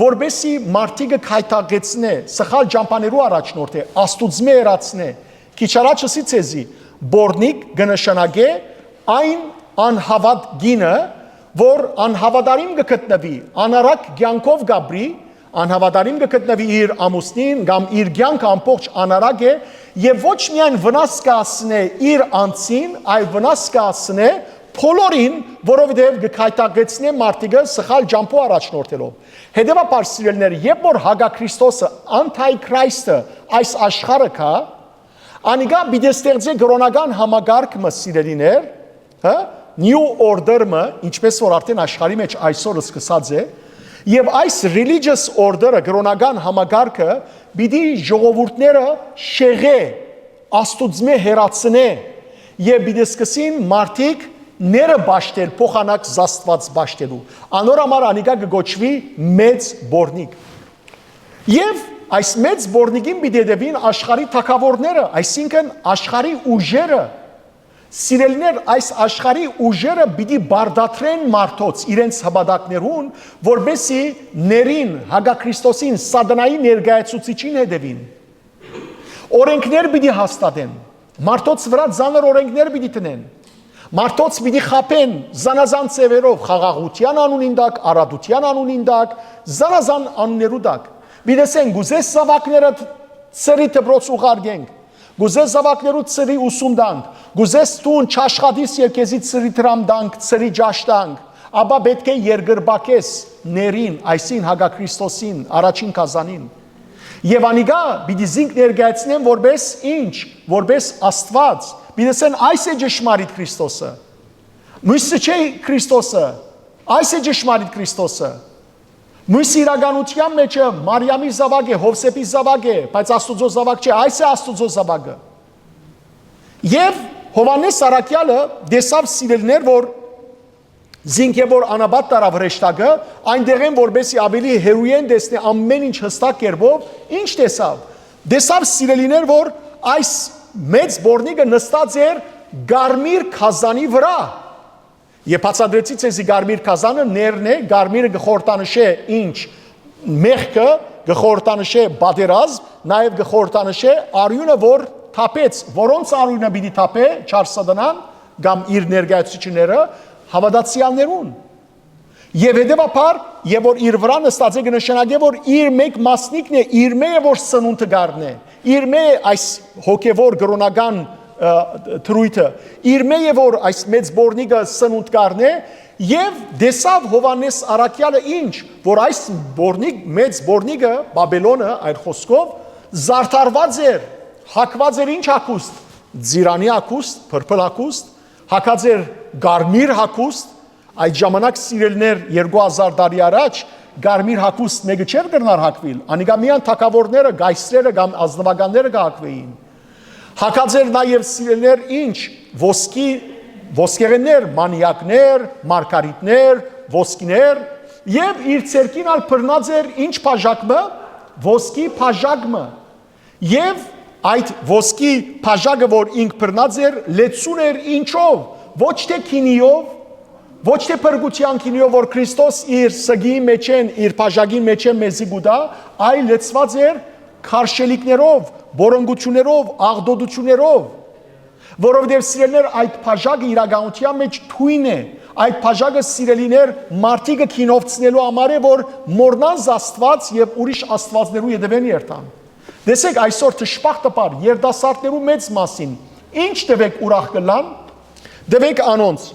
որբեսի մարդիկը քայթագեցնե, սխալ ջամփաներու առաջնորդ է, աստուծմե երացնե, քիչ առաջ ասի ցեզի, բորնիկ կնշանակե այն անհավատ գինը, որ անհավատարիմ կգտնվի, անարակ կյանքով գաբրի, անհավատարիմ կգտնվի իր ամուսնին կամ իր կյանքը ամբողջ անարակ է եւ ոչ միայն վնաս կհասնե իր անձին, այլ վնաս կհասնե բոլորին, որովհետև կքայթագեցնե մարդիկը սխալ ջամփու առաջնորդելով։ Հետևաբար սիրելիներ, երբ որ Հագաքրիստոսը անտայքրիստը այս աշխարհը կա, անիկա պիտի ստեղծի գրոնական համագարկը սիրելիներ, new order-ը, ինչպես որ արդեն աշխարհի մեջ այսօր սկսած է, եւ այս religious order-ը, գրոնական համագարկը պիտի ժողովուրդները շեղե, աստուծմե հերացնե եւ պիտի սկսին մարդիկ ները բաշտել, փոխանակ զաստված բաշտելու։ Անոր համար անիկա կգոչվի մեծ բորնիկ։ Եվ այս մեծ բորնիկին պիտի դեպին աշխարհի թագավորները, այսինքն աշխարհի ուժերը, սիրելիներ, այս աշխարհի ուժերը պիտի բարդատրեն մարդոց իրենց հաբադակներուն, որբեսի ներին Հագաքրիստոսին սատանայի ներկայացուցիչին հետևին։ Օրենքներ պիտի հաստատեն, մարդոց վրա ծանր օրենքներ պիտի տնեն, մարդոց պիտի խապեն զանազան ծևերով, խաղաղության անունին դակ, արադության անունին դակ, զանազան անուններու դակ։ Բիդեսեն գուզես զավակները ծրի դպրոց ուղարկենք, գուզես զավակներու ծրի ուսում տանք, գուզես տուն չաշխատիս երկեզի ծրի դրամ տանք, ծրի ջաշ տանք, ապա պետք է երգրբակես ներին, այսին Հագաքրիստոսին, առաջին կազանին։ Եվ անիգա պիտի զինք ներկայացնեն որպես ինչ, որպես Աստված։ Պիտի այս է ճշմարիտ Քրիստոսը։ Մյուսը չէ Քրիստոսը, այս է ճշմարիտ Քրիստոսը։ Մյուս իրականության մեջը Մարիամի զավակ է, Հովսեփի զավակ է, բայց Աստուծո զավակ չէ, այս է Աստուծո զավակը։ Եվ Հովանես Արաքյալը դեսավ սիրելիներ, որ զինքե որ անաբատ տարավ հրեշտակը, այնտեղ են որբեսի ավելի հերույեն տեսնի ամեն ինչ հստակ կերպով, ինչ տեսավ։ Դեսավ սիրելիներ, որ այս մեծ բորնիկը նստած էր գարմիր քազանի վրա։ Եվ բացադրեցի ցեզի գարմիր քազանը ներն է, գարմիրը գխորտանշե ինչ մեղքը, գխորտանշե բادرազմ, նաև գխորտանշե արյունը, որ թափեց, որոնց արյունը պիտի թափե Չարսադանան կամ իր ներկայացուցիչները հավատացյալներուն։ Եվ հետևաբար, եւ որ իր վրա նստած է կնշանակե, որ իր մեկ մասնիկն է, իր մե է որ սնունդը գարն է, իր մե այս հոգևոր գրոնական թրույթը, իր մե է որ այս մեծ բորնիկը սնունդ գարն է, եւ դեսավ Հովանես Արաքյալը ինչ, որ այս բորնիկ, մեծ բորնիկը, Բաբելոնը, այդ խոսքով, զարդարված էր, հակված էր ինչ հակուստ, ձիրանի հակուստ, փրփլ հակուստ, հակած էր գարմիր հակուստ, այդ ժամանակ սիրելներ 2000 տարի առաջ գարմիր հակուստ մեկը չէր կրնար հակվիլ, անիկա միան թակավորները, գայսրերը կամ ազնվականները կհակվեին։ Հակած էր նաև սիրելներ ինչ, ոսկեղեններ, մանյակներ, մարգարիտներ, ոսկիներ, եւ իր ցերկին ալ բռնած էր ինչ բաժակը, ոսկի բաժակը, եւ այդ ոսկի բաժակը, որ ինք բռնած էր, լեցուն էր ինչով, ոչ թե քինիով, ոչ թե փրկության քինիով, որ Քրիստոս իր սգի մեջ են, իր բաժակի մեջ են մեզի գուտա, այլ լեցված էր քարշելիքներով, բորոնգություններով, աղդոդություններով, որովհետև սիրելիներ այդ բաժակը իրականության մեջ թույն է, այդ բաժակը սիրելիներ մարդիկը քինովցնելու համար է, որ մորնան Աստված եւ ուրիշ աստվածներու յետևեն երթան։ Տեսեք այսօր թշպախտապար երդասարտներու մեծ մասին, ինչ տվեք ուրախ կլան, դվեք անոնց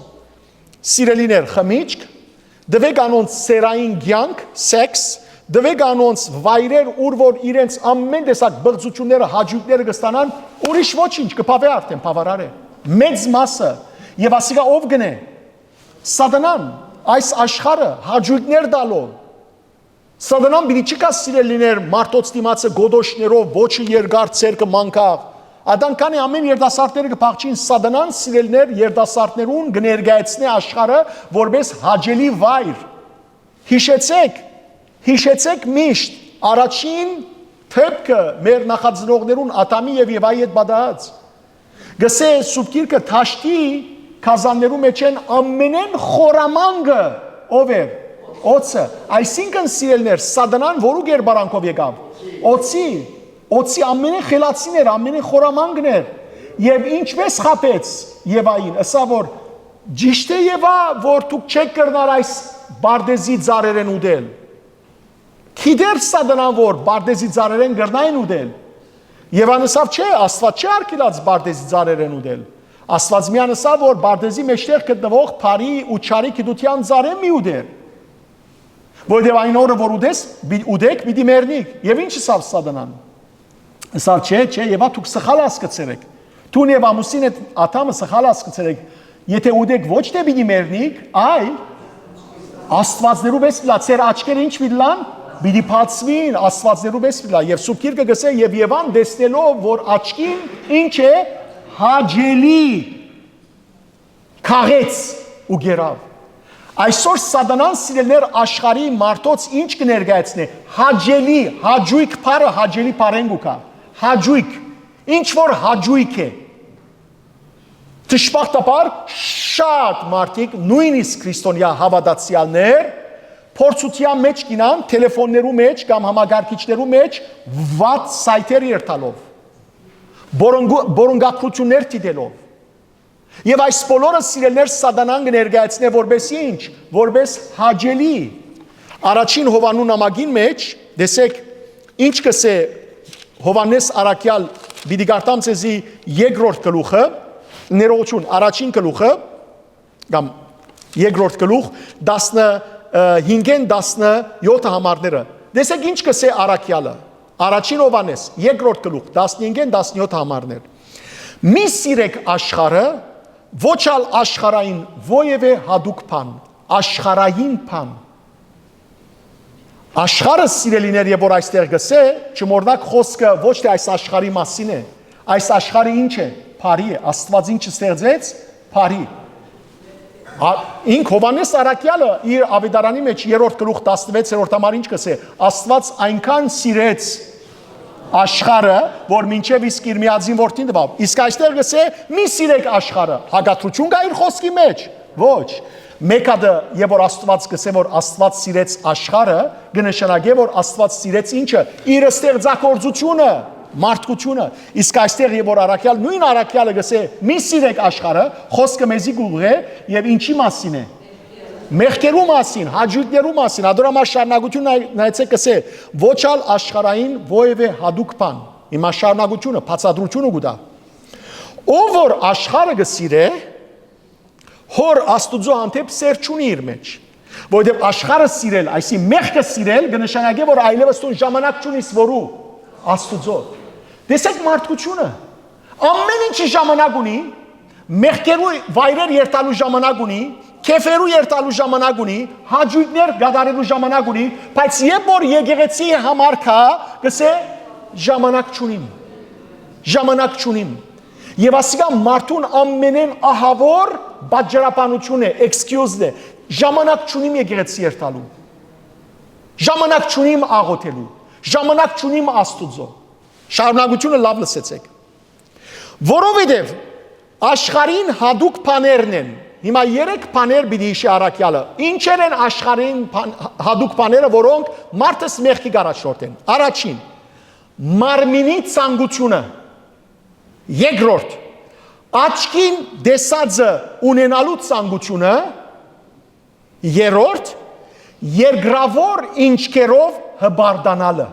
սիրելիներ խմիչք, դվեք անոնց սերային կյանք, սեքս, դվեք անոնց վայրեր, ուր որ իրենց ամեն տեսակ բղծությունները, հաճույքները կստանան, ուրիշ ոչինչ կփավե արդեն, փավարար է։ Մեծ մասը եւ ասիկա ով գնե։ Սատանան, այս աշխարհը հաճույքներ տալով։ Սատանան բիդի չկա սիրելիներ մարդոց դիմացը գոդոշներով, ոչը երկար ցերկը մանկավ։ Ադանկանի ամեն երդասարտները կփախչին Սատանան սիրելիներ երդասարտներուն կներկայացնի աշխարհը որպես հաճելի վայր։ Հիշեցեք միշտ առաջին թեփքը մեր նախածնողներուն Ադամի եւ Եվայի հետ բադած։ Գսե Սուրբ Գիրքը թաշտի քազաններու մեջ են ամենեն խորամանկը ով է։ Օծը, այսինքն սիրելներ, Սատանան որու գերբարանքով եկավ։ Օծի ամենը խելացին էր, ամենը խորամանկն էր։ Եվ ինչպես խապեց Եվային, ըսա որ ճիշտ է Եվա, որ դուք չեք կրնար այս բարդեզի ծառերեն ուդել։ Գիտեր Սատանան որ բարդեզի ծառերեն կրնային ուդել։ Եվան ըսավ չէ, Աստված չի արգելած բարդեզի ծառերեն ուդել։ Աստված միան ըսավ որ բարդեզի մեջտեղ գտնվող բարի ու չարի գիտության ծառեն մի ուդեր։ Որտեղ այն օրը որ ուդեք, պիտի մեռնիք։ Եվ ինչ ասավ Սատանան։ Ասավ չէ, Եվա դուք սխալ հասկացրեք։ Դու եւ ամուսին այդ աթամը սխալ հասկացրեք։ Եթե ուդեք ոչ թե պիտի մեռնիք, այլ Աստվածներու պես լա, ծեր աչքերը ինչ պիտի պիտի բացվին Աստվածներու պես պիտի։ Եվ Սուրբ Գիրքը գսե եւ Եվան տեսնելով որ աչքին ինչ է հաճելի քաղեց ու գերավ։ Այսօր Սատանան սիրելներ աշխարհի մարդոց ինչ կներկայացնի հաճելի, հաճույք բառը հաճելի բառեն գուկա, հաճույք, ինչ որ հաճույք է։ Դժբախտաբար շատ մարդիկ նույնիսկ քրիստոնյա հավատացյալներ փորձության մեջ կինան տելեֆոններու մեջ կամ համագարկիչներու մեջ վատ սայթեր երթալով, բորոնգակրություններ դիտելով։ Եվ այս բոլորը սիրելներ Սատանան կներկայացնի որպես ինչ, որպես հաճելի։ Առաջին Հովանու նամակին մեջ տեսեք ինչ կսե Հովանես Արաքյալ պիտի գարտամ ցեզի երկրորդ գլուխը, ներողություն, առաջին գլուխը կամ Երկրորդ գլուխ 15-ին 17 համարները։ Դեսեք ինչ կսե առաքյալը։ Առաջին Հովհաննես, երկրորդ գլուխ 15-ին 17 համարներ։ Մի սիրեք աշխարհը, ոչ ալ աշխարհային ովևէ հadouk բան, աշխարհային բան։ Աշխարհը սիրելիներ եւ որ այստեղ գսե, չմոռնաք խոսքը ոչ թե այս աշխարհի մասին է, այս աշխարհը ինչ է, բարի է, Աստված ինչ ստեղծեց, բարի։ Ինք Հովհաննես առաքյալը իր ավետարանի մեջ 3-րդ գլուխ 16-րդ համար ինչ կսե, Աստված այնքան սիրեց աշխարհը, որ մինչև իսկ իր միածին որդին տվավ։ Իսկ այստեղ գսե մի սիրեք աշխարհը, հագատրություն կա իր խոսքի մեջ։ Ոչ։ Մեկ հատ եւ որ Աստված գսե որ Աստված սիրեց աշխարհը, կնշանակե որ Աստված սիրեց ինչը, իր ստեղծագործությունը, մարդկությունը։ Իսկ այստեղ եւ որ առաքյալ նույն առաքյալը գսե մի սիրեք աշխարհը, խոսքը մեզի գուղ է եւ ինչի մասին է։ Մեղքերու մասին, հաջորդներու մասին, ադորամար շարունակությունը նայեցեք կսե ոչ ալ աշխարհային ովևէ հadouk բան։ Հիմա շարունակությունը, բացատրությունը գուտա։ Ով որ աշխարհը գսիրե, հոր Աստուծո հանդեպ սեր չունի իր մեջ։ Որովհետև աշխարհը սիրել, այսի մեղքը սիրել, կնշանակե որ այլևս տուն ժամանակ չունի սվորու Աստուծո։ Տեսեք մարդկությունը, ամեն ինչի ժամանակ ունի, մեղքերու վայրեր երթալու ժամանակ ունի, քեֆերու երթալու ժամանակ ունի, հաջույքներ գադարելու ժամանակ ունի, բայց երբ որ եկեղեցի համար կա, գսե ժամանակ չունիմ։ Ժամանակ չունիմ։ Եվ ասիկա մարդուն ամենեն ահավոր բաժարապանություն է, excuse է։ Ժամանակ չունիմ եկեղեցի երթալու։ Ժամանակ չունիմ աղոթելու։ Ժամանակ չունիմ Աստուծո։ Շարունակությունը լավ լսեցեք։ Որովհետև աշխարհին հadouk բաներն են։ Հիմա 3 բաներ պիտի հիշի առաքյալը։ Ինչեր են աշխարհին հadouk բաները, որոնք մարդս մեղքի առաջնորդեն։ Առաջին՝ մարմինի ցանկությունը։ Երկրորդ՝ աչքին դեսածը ունենալու ցանկությունը։ Երրորդ՝ երկրավոր ինչքերով հբարդանալը։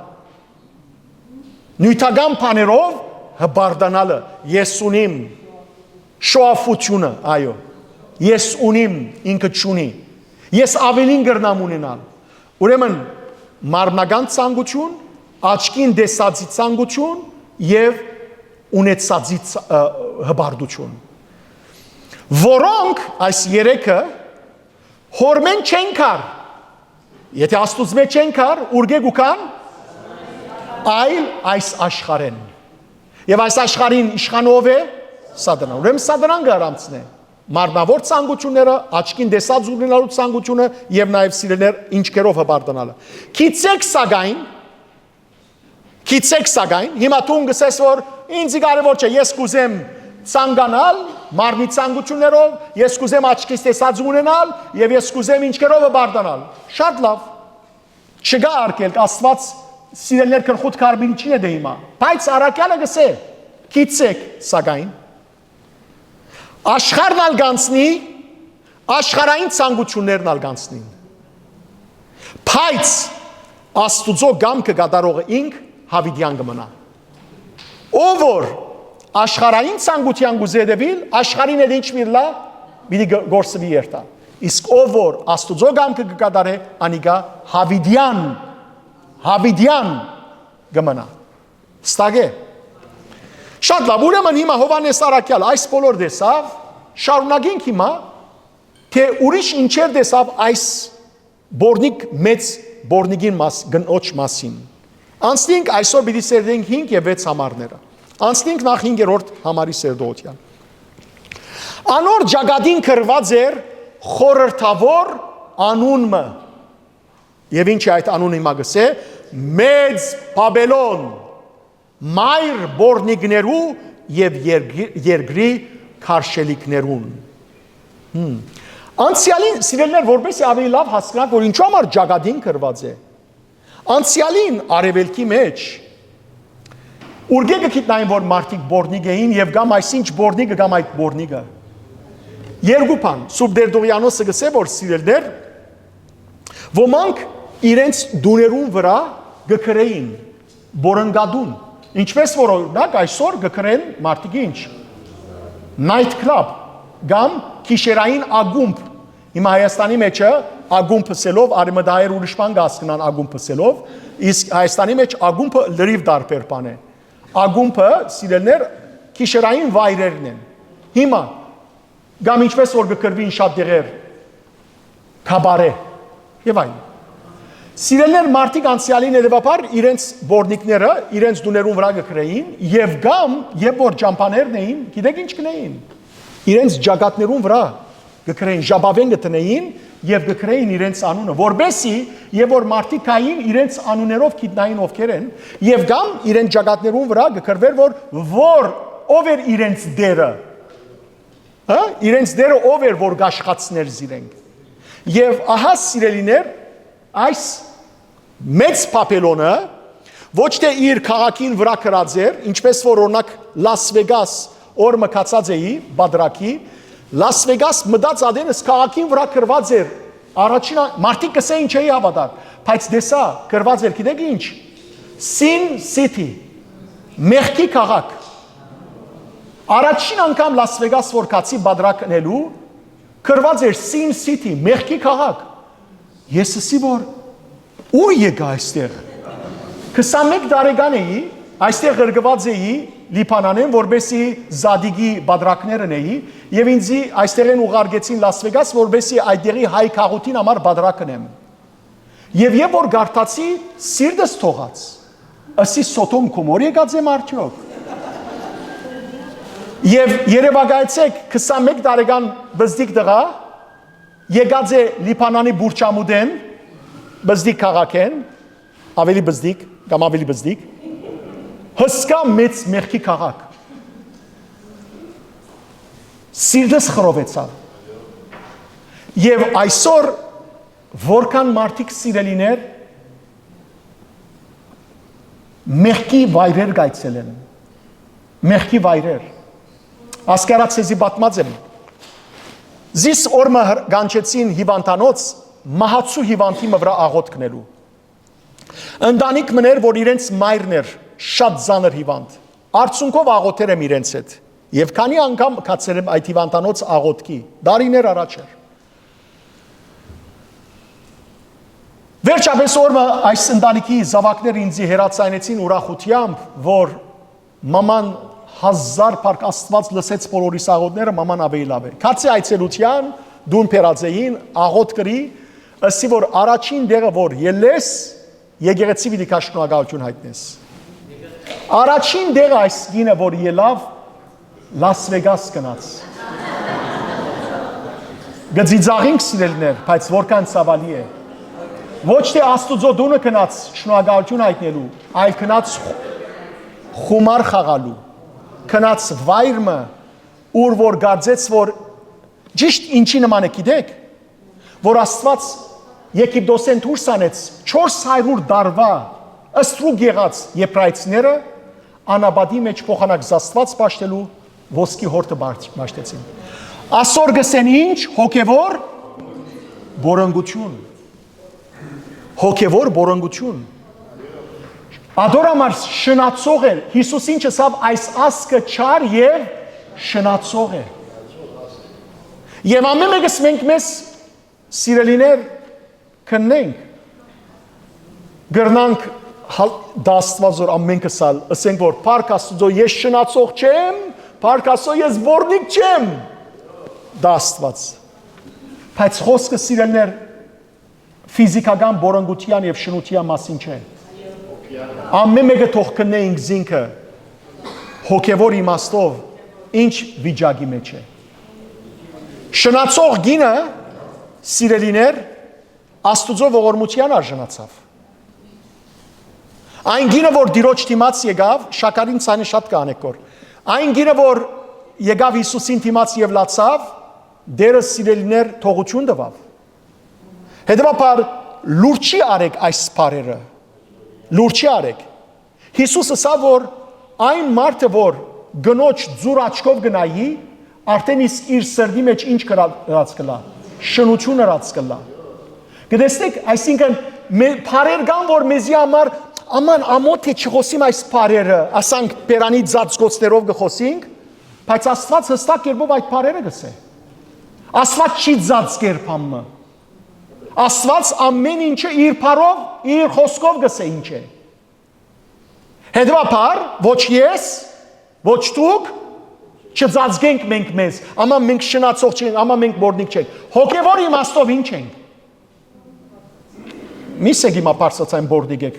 Նյութական բաներով հբարդանալը։ Ես ունիմ շոաֆությունը, այո։ Ես ունիմ, ինքը չունի։ Ես ավելին գրնամ ունենալ։ Ուրեմն մարմնական ցանկություն, աչքին դեսածի ցանկություն եւ ունեցածի հբարդություն։ Որոնք այս երեքը հորմեն չեն կար։ Եթե Աստուծո չեն կար, ուրգեգ ու կան այլ այս աշխարհեն։ Եվ այս աշխարհին իշխանով է Սատանան։ Ուրեմն Սատանան գարամցն է։ Մարմնավոր ցանկությունները, աչքին դեսած ունենալու ցանկությունը եւ նաեւ սիրելներ ինչքերով հբարդանալը։ Քիցեք սակայն, հիմա դու գսես որ ինձ կարևոր չէ, ես կուզեմ ցանկանալ մարմնի ցանկություններով, ես կուզեմ աչքից դեսած ունենալ եւ ես կուզեմ ինչքերով հբարդանալ։ Շատ լավ։ Չգա արկել Աստված սիրելներ քրխուտ կարմիրիչին է դե հիմա։ Բայց առաքյալը գսե քիցեք սակայն աշխարհն ալգանցնի, աշխարհային ցանկություններն ալգանցնին։ Բայց Աստուծո գամքը գդարողը ինք հավիդյան կմնա։ Ով որ աշխարհային ցանկության գուզեդեվիլ, աշխարհին էլ ինչ միլա, մի գործվի երթա։ Իսկ ով որ Աստուծո գամքը կգադարե, անիկա հավիդյան կմնա։ Ստագե։ Շատ լավ, ուրեմն հիմա Հովհաննես առաքյալ այս բոլոր դեսավ, շարունակենք հիմա, թե ուրիշ ինչեր դեսավ այս բորնիկ մեծ բորնիկին գնոջ մասին։ Անցնենք այսօր պիտի սերդենք 5 եւ 6 համարները։ Անցնենք նախ 5-րդ համարի սերդողության։ Անոր ջագադին կրված էր խորհրդավոր անունը։ Եվ ինչ է այդ անունը հիմա գսե, մեծ Բաբելոն, մայր բորնիկներու եւ երկրի քարշելիքներուն։ Անցյալին սիրելներ որպես ավելի լավ հասկանանք, որ ինչու համար ջագադին կրված է։ Անցյալին արևելքի մեջ ուրգեգը գիտնային որ մարդիկ բորնիկ էին եւ գամ այսինչ բորնիկը գամ այդ բորնիկը։ Երկու բան, Սուրբ Դերդողյանոսը գսե որ սիրելներ ոմանք իրենց դուներուն վրա գկրեին բորնգադուն։ Ինչպես որ օրինակ այսօր գկրեն մարդիկ ինչ night club կամ քիշերային ագումբ Հիմա Հայաստանի մեջը ագումբ փսելով, արմդահայեր ուրիշ բան կհասկանան ագումբ փսելով, իսկ Հայաստանի մեջ ագումբը լրիվ դարբեր բան է։ Ագումբը, սիրելներ, քիշերային վայրերն են։ Հիմա գամ ինչպես որ գկրվին շատ դեղեր քաբարե եւ այլն։ Սիրելներ մարդիկ անցյալին հետևաբար իրենց բորնիկները իրենց դուներուն վրա գկրեին եւ գամ երբ որ ճամփաներն էին, գիտեք ինչ կնեին։ Իրենց ջագատներուն վրա գկրեին, ժաբավեն գտնեին եւ գկրեին իրենց անունը, որբեսի եւ որ մարդիկ կային իրենց անուններով գիտնային ովքեր են եւ գամ իրենց ջագատներուն վրա գկրվեր որ ով էր իրենց դերը։ Հա? Իրենց դերը ով էր որ գաշխացներ զիրենք։ Եվ ահա սիրելիներ, այս մեծ Պապելոնը ոչ թե իր քաղաքին վրա կրած էր, ինչպես որ օրինակ Լաս Վեգաս օր մկացած էի բադրակի, Լաս Վեգաս մտած ադենս քաղաքին վրա կրված էր, առաջին մարդիկ կսեին չէի հավատալ, բայց դեսա կրված էր, գիտեք ինչ, Sin City, մեղքի քաղաք, առաջին անգամ Լաս Վեգաս որ կացի բադրակնելու, կրված էր Sin City, մեղքի քաղաք, ես ասի որ ուր եկա այստեղ, 21 տարեկան էի, այստեղ գրգված էի Լիբանանեն, որբեսի Զադիգի բադրակներն էի, եւ ինձի այստեղ են ուղարկեցին Լաս Վեգաս, որբեսի այդտեղի հայ քաղաքին համար բադրակնեմ։ Եվ երբ որ գարտացի, սիրտս թողած, ասի Սոդոմ Գոմոր եկած եմ արդյոք։ Եվ երևակայեցեք 21 տարեկան բզդիկ տղա, եկած է Լիբանանի Բուրչամուդեն, բզդիկ քաղաքեն, ավելի բզդիկ, կամ ավելի բզդիկ, հսկա մեծ մեղքի քաղաք։ Սիրտս խռովեցավ։ Եվ այսօր որքան մարդիկ սիրելիներ մեղքի վայրեր գայցել են։ Մեղքի վայրեր։ Ասկարած սեզի պատմած եմ։ Զիս օրմը գանչեցին հիվանդանոց մահացու հիվանդի վրա աղոտ կնելու։ Ընտանիք մներ, որ իրենց մայրն էր շատ ծանր հիվանդ։ Արդյունքով աղոթեր եմ իրենց հետ։ Եվ քանի անգամ կացել եմ այդ հիվանդանոց աղոթքի, դարիներ առաջ էր։ Վերջապես օրը այս ընտանիքի զավակները ինձի հերացայնեցին ուրախությամբ, որ մաման 1000 փառք Աստված լսեց բոլորիս աղոթները, մաման ավելի լավ է։ Քացի այցելության դուն փերածեին աղոթ կրի, ասի որ առաջին դերը որ ելես, եկեղեցի պիտի քաշ շնորհակալություն հայտնես։ Առաջին դերը այս գինը որ ելավ Լաս Վեգաս գնաց։ Գծիծաղինք սիրելիներ, բայց որքան ցավալի է։ Ոչ թե Աստուծո դունը գնաց շնորհակալություն հայտնելու, այլ գնաց խումար խաղալու, գնաց վայրը, ուր որ գարձեց որ ճիշտ ինչի նման է գիտեք, որ Աստված Եգիպտոսեն դուրս անեց 400 տարվա ըստրուկ եղած եբրայցիները անաբադի մեջ փոխանակ զաստված պաշտելու ոսկի հորտը պաշտեցին։ Ասոր գսեն ինչ հոգևոր բորանգություն։ Հոգևոր բորանգություն։ Ադորամար շնացող է, Հիսուսին չսավ այս ասկը չար եւ շնացող է։ Եվ ամեն մեկս մենք մեզ սիրելիներ քննենք, գրնանք դաստված որ ամենքս ալ, ասենք որ պարկ Աստուծո ես շնացող չեմ, պարկ Աստուծո ես բորնիկ չեմ, դաստված։ Բայց խոսքը սիրելներ ֆիզիկական բորանգության եւ շնության մասին չէ։ Ամեն մեկը թող քննեինք զինքը հոգևոր իմաստով ինչ վիճակի մեջ է։ Շնացող գինը սիրելիներ Աստուծո ողորմության արժանացավ։ Այն գինը որ դիրոջ դիմաց եկավ, շաքարին ցանը շատ կանեկոր։ Այն գինը որ եկավ Հիսուսին դիմաց եւ լացավ, դերը սիրելիներ թողություն տվավ։ Հետևաբար լուրջի արեք այս բառերը։ Լուրջի արեք։ Հիսուսը ասա որ այն մարդը որ գնոջ ձուր աչքով գնայի, արդեն իսկ իր սրտի մեջ ինչ կրած կլա։ Շնություն ըրած կլա։ Գտեսեք, այսինքն բառեր կան որ մեզի համար Աման ամոթ է չխոսիմ այս բառերը, ասանք բերանի ծածկոցներով գխոսենք, բայց Աստված հստակ կերպով այդ բառերը գսե։ Աստված չի ծածկեր փամը։ Աստված ամեն ինչը իր փառով, իր խոսքով գսե ինչ է։ Հետևաբար, ոչ ես, ոչ դուք չծածկենք մենք մեզ, ամա մենք շնացող չենք, ամա մենք բորնիկ չենք։ Հոգևոր իմաստով ինչ ենք։ Միսեք իմա պարսացային բորնիկ եք։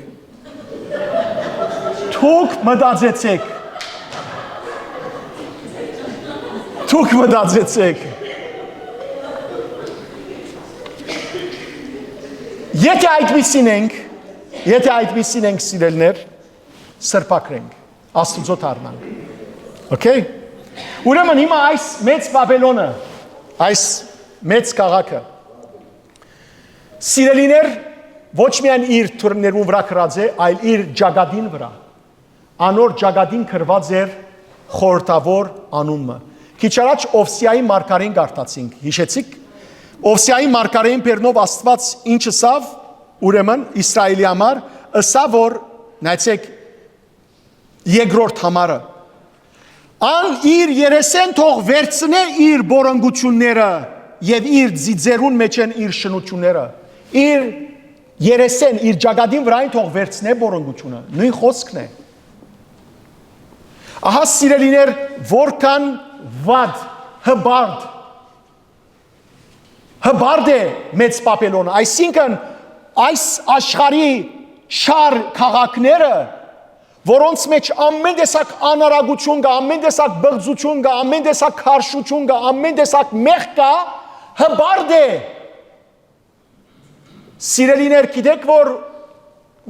Դուք մտածեցեք։ Դուք մտածեցեք։ Եթե այդպիսին ենք սիրելներ, սրբակրենք, Աստուծո դառնանք։ Okay? Ուրեմն հիմա այս մեծ Բաբելոնը, այս մեծ քաղաքը սիրելիներ ոչ միայն իր թուրմներուն վրա կրած է, այլ իր ջագադին վրա։ Անոր ջագադին կրված էր խորհրդավոր անունը։ Քիչ առաջ Օվսիայի մարգարեն գարտացինք, հիշեցիք։ Օվսիայի մարգարեն բերնով Աստված ինչ ասավ, ուրեմն Իսրայելի համար, ասավ որ նայեցեք երկրորդ համարը ան իր երեսեն թող վերցնե իր բորոնգությունները եւ իր ձիձերուն մեջ են իր շնությունները իր երեսեն իր ջագադին վրային թող վերցնե բորոնգությունը նույն խոսքն է ահա սիրելիներ որքան վատ հբարդ է մեծ Բաբելոնը այսինքն այս աշխարհի շար քաղաքները որոնց մեջ ամեն տեսակ անարագություն կա, ամեն տեսակ բղծություն կա, ամեն տեսակ քարշություն կա, ամեն տեսակ մեղք կա, հբարդ է։ Սիրելիներ, գիտեք որ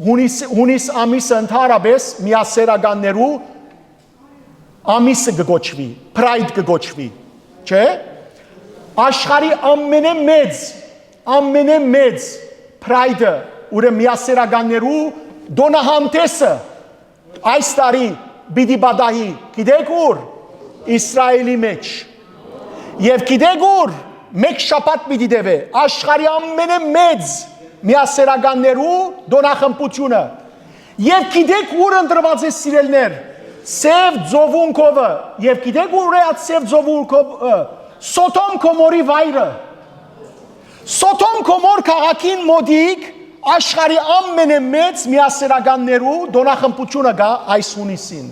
հունիս ամիսը ընդհանրապես միասերականներու ամիսը կգոչվի, Pride կգոչվի, չէ՞։ Աշխարհի ամենամեծ Pride-ը, ուրեմն միասերականներու դոնահամտեսը այս տարի բիդի բադահի, գիտեք ուր, Իսրայելի մեջ, և գիտեք ուր, մեկ շաբաթ բիդի դևե, աշխարհի ամենամեծ միասերականներու դոնախմբությունը, և գիտեք ուր ընտրված է սիրելներ, Սև Ձովունքովը, և գիտեք ուր է այդ Սև Ձովունքովը, Սոթոմ Գոմորի վայրը, Սոթոմ Գոմոր քաղաքին մոտիկ աշխարհի ամենամեծ միասերականներու դոնախմբությունը գա այս հունիսին։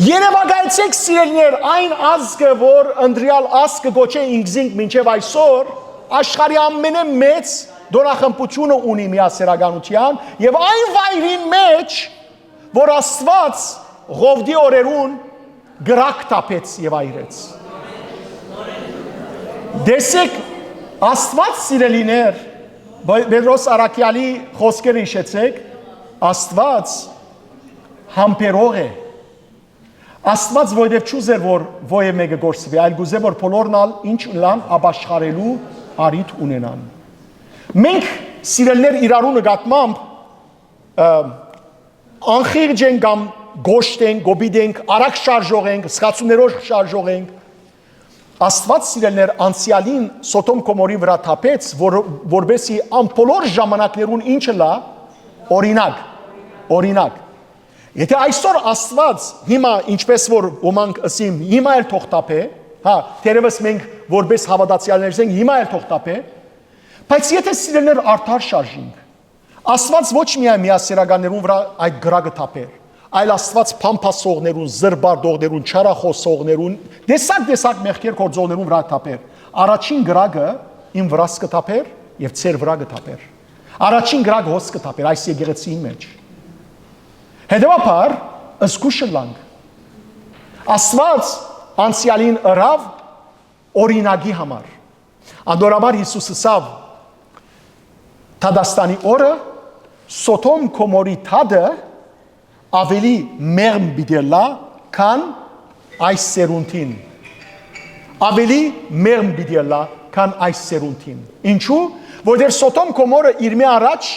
Երևակայեցեք սիրելիներ այն ազգը, որ ընտրյալ ազգը գոչե ինքզինք մինչև այսօր, աշխարհի ամենամեծ դոնախմբությունը ունի միասերականության եւ այն վայրին մեջ, որ Աստված Ղովդի օրերուն գրակ տապեց եւ այրեց։ Դեսեք Աստված սիրելիներ Պետրոս Արաքյալի խոսքերը հիշեցեք, Աստված համբերող է։ Աստված որևէ չուզեր որ ոյե մեկը գործվի, այլ գուզե որ բոլորն ալ ինչ լան ապաշխարելու արիթ ունենան։ Մենք սիրելներ իրարու նկատմամբ անխիղճ ենք կամ գոշտ ենք, գոբիդ ենք, արագ շարժող ենք, սխացումներով շարժող ենք։ Աստված սիրելներ անցյալին Սոթոմ Գոմորի վրա թափեց, որբեսի ամբողջ ժամանակներուն ինչը լա օրինակ։ Եթե այսօր Աստված հիմա ինչպես որ ոմանք ասիմ, հիմա էլ թող թափե, հա, թերևս մենք որպես հավատացյալներ ենք, հիմա էլ թող թափե, բայց եթե սիրելներ արդար շարժենք, Աստված ոչ միայն միասերականներուն վրա այդ գրակը թափեր, այլ Աստված փամփասողներուն, զրբարդողներուն, չարախոսողներուն, դեսակ մեղքեր գործողներուն վրա թափեր։ Առաջին գրակը իմ վրաս կթափեր եւ ծեր վրա կթափեր։ Առաջին գրակը հոս կթափեր այս եկեղեցիի մեջ։ Հետևաբար զգուշ լանք։ Աստված անցյալին ըրավ օրինակի համար։ Անդորաբար Հիսուսը ասավ Թադաստանի օրը Սոթոմ Գոմորի թադը ավելի մեղմ բիդելա, քան այս սերունդին։ Ավելի մեղմ բիդելա, քան այս սերունդին։ Ինչու? Որտեղ Սոթոմ Գոմորը իր մի առաջ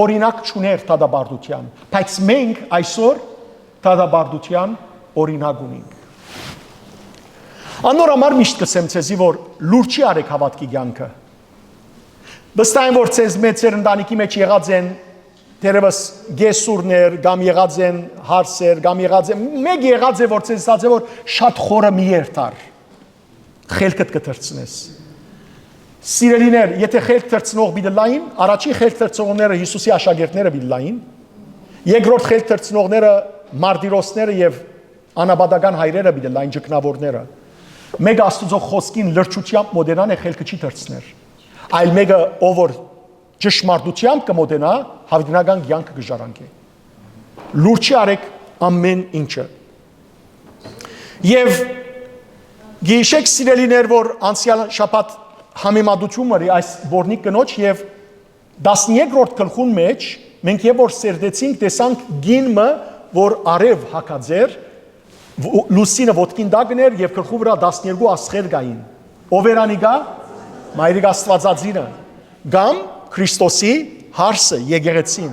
օրինակ չուներ թադաբարդության, բայց մենք այսօր թադաբարդության օրինակ ունենք։ Անորամար միշտ կսեմ ցեզի, որ լուրջ չի արեք հավատքի կյանքը։ Վստահ եմ, որ ցեզ մեծեր ընտանիքի մեջ եղած են Թերևս գեսուրներ, կամ եղած են հարսեր, կամ եղած են, մեկ եղած է, որ ցեզ ասած է, որ շատ խորը մի երթար։ խելքդ կտրցնես։ Սիրելիներ, եթե խելք տրցնող բիդը լային, առաջին խելք տրցողները Հիսուսի աշակերտները բիդը լային, երկրորդ խելք տրցնողները մարտիրոսները եւ անաբադական հայրերը բիդը լային ճգնավորները։ Մեկը Աստծո խոսքին լրջությամբ մոդենան է խելքը չի տրցներ, այլ մեկը ով որ ճշմարտությամբ կմոդենա, հավիտենական կյանքը կժառանգի։ Լուրջ արեք ամեն ինչը։ Եվ գիշեք սիրելիներ, որ անցյալ շաբաթ համեմատություն մրի այս բորնիկ կնոջ եւ 13-րդ գլխուն մեջ մենք եւ որ սերդեցինք տեսանք գինը, որ արև հակաձեր լուսինը ոտքին դագներ եւ գլխու վրա 12 աստղեր գային։ Ով էր անիգա? Մայրիկ Աստվածածինը կամ Քրիստոսի հարսը եկեղեցին։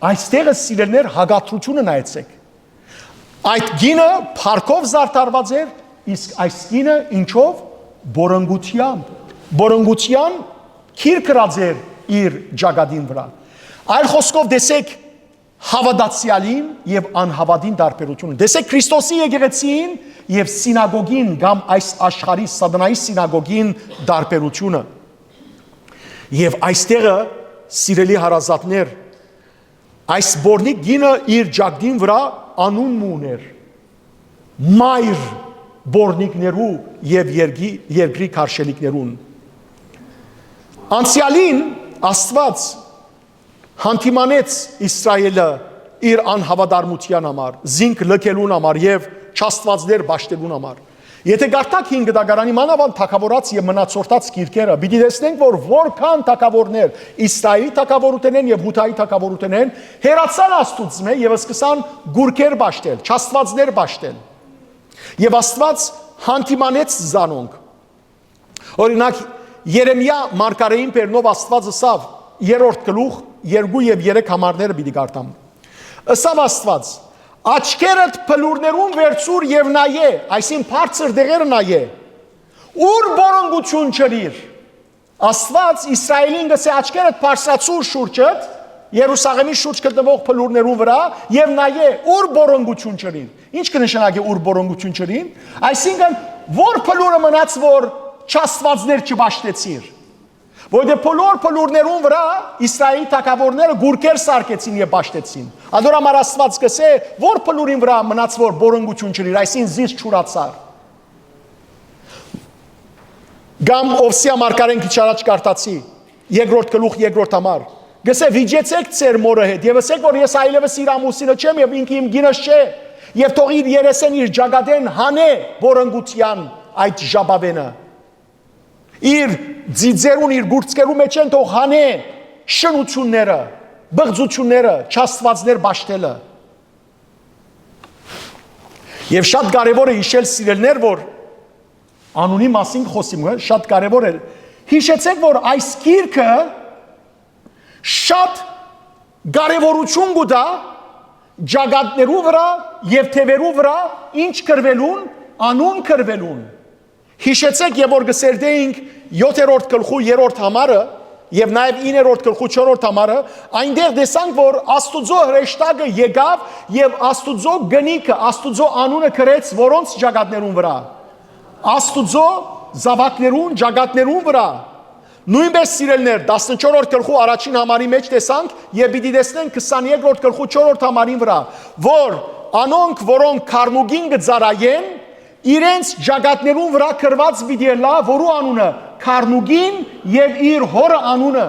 Այստեղը սիրելներ հագատրությունը նայեցեք։ Այդ գինը փառքով զարդարված էր, իսկ այս գինը ինչով? Բորոնգության քիր կրած էր իր ջագադին վրա։ Այլ խոսքով տեսեք հավատացյալին եւ անհավատին տարբերությունը։ Տեսեք Քրիստոսի եկեղեցին եւ սինագոգին կամ այս աշխարհի սատանայի սինագոգին տարբերությունը։ Եվ այստեղը սիրելի հարազատներ, այս բորնիկ գինը իր ջագդին վրա անուն ուներ։ Մայր բորնիկներու եւ երկրի քարշելիքներուն։ Անցյալին Աստված հանդիմանեց Իսրայելը իր անհավատարմության համար, զինք լքելուն համար եւ չաստվածներ ճաշտելուն համար։ Եթե գարտակ 5 դագարանի մանավանդ թակավորած եւ մնացորդած գիրքերը, պիտի տեսնենք, որ որքան թակավորներ Իսրայելի թակավորութենեն եւ Հութայի թակավորութենեն հերացան Աստուծմե եւ սկսան գուրքեր ճաշտել, չաստվածներ ճաշտել։ Եվ Աստված հանդիմանեց զանոնք։ Օրինակ Երեմիա մարգարեին բերնով Աստված ասավ 3-րդ գլուխ 2 եւ 3 համարները պիտի գարտամ։ Ասավ Աստված. Աչքերդ փլուրներուն վերցուր եւ նայե, այսին բարձր դեղերը նայե։ Ուր բորոնգություն չրիր։ Աստված Իսրայելին գսե աչքերդ բարձրացուր շուրջդ, Երուսաղեմի շուրջ գտնվող փլուրներուն վրա եւ նայե, ուր բորոնգություն չրին։ Ինչ կնշանակի ուր բորոնգություն չրին։ Այսինքն որ փլուրը մնաց որ չաստվածներ չբաշտեցիր։ Որտեղ բոլոր փլուրներուն վրա Իսրայելի թագավորները գուրքեր սարքեցին եւ ճաշտեցին։ Ադորամար Աստված կսե, որ փլուրին վրա մնաց որ բորոնգություն չրիր, այսին զից չուրացար։ Գամ Օվսիա մարգարեն քիչ առաջ կարտացի, 2-րդ գլուխ 2-րդ համար։ Գսե վիճեցեք ծեր մորը հետ եւ ասեք որ ես այլևս իր ամուսինը չեմ եւ ինքը իմ գինս չէ եւ թող իր երեսեն իր ջագադեն հանե բորոնգության այդ ժաբավենը։ Իր ձիձերուն իր գուրցկերու մեջ են թող հանե շնությունները, բղձությունները, չաստվածներ ճաշտելը։ Եվ շատ կարևոր է հիշել սիրելներ, որ անունի մասին խոսիմ, շատ կարևոր է։ Հիշեցեք, որ այս գիրքը շատ կարևորություն կտա ջագատներու վրա եւ թևերու վրա ինչ կրվելուն, անուն կրվելուն։ Հիշեցեք, եւ որ գսերդեինք 7-րդ գլխու 3-րդ համարը եւ նաեւ 9-րդ գլխու 4-րդ համարը, այնտեղ տեսանք, որ Աստուծո հրեշտակը եկավ եւ Աստուծո գնիկը, Աստուծո անունը կրեց որոնց ջագատներուն վրա։ Աստուծո զավակներուն, ջագատներուն վրա։ Նույնպես սիրելներ 14-րդ գլխու առաջին համարի մեջ տեսանք եւ պիտի տեսնենք 22-րդ գլխու 4-րդ համարին վրա, որ անոնք, որոնք քարնուգին կծարայեն, իրենց ջագատներուն վրա կրված պիտի լա, որու անունը քարնուգին եւ իր հորը անունը։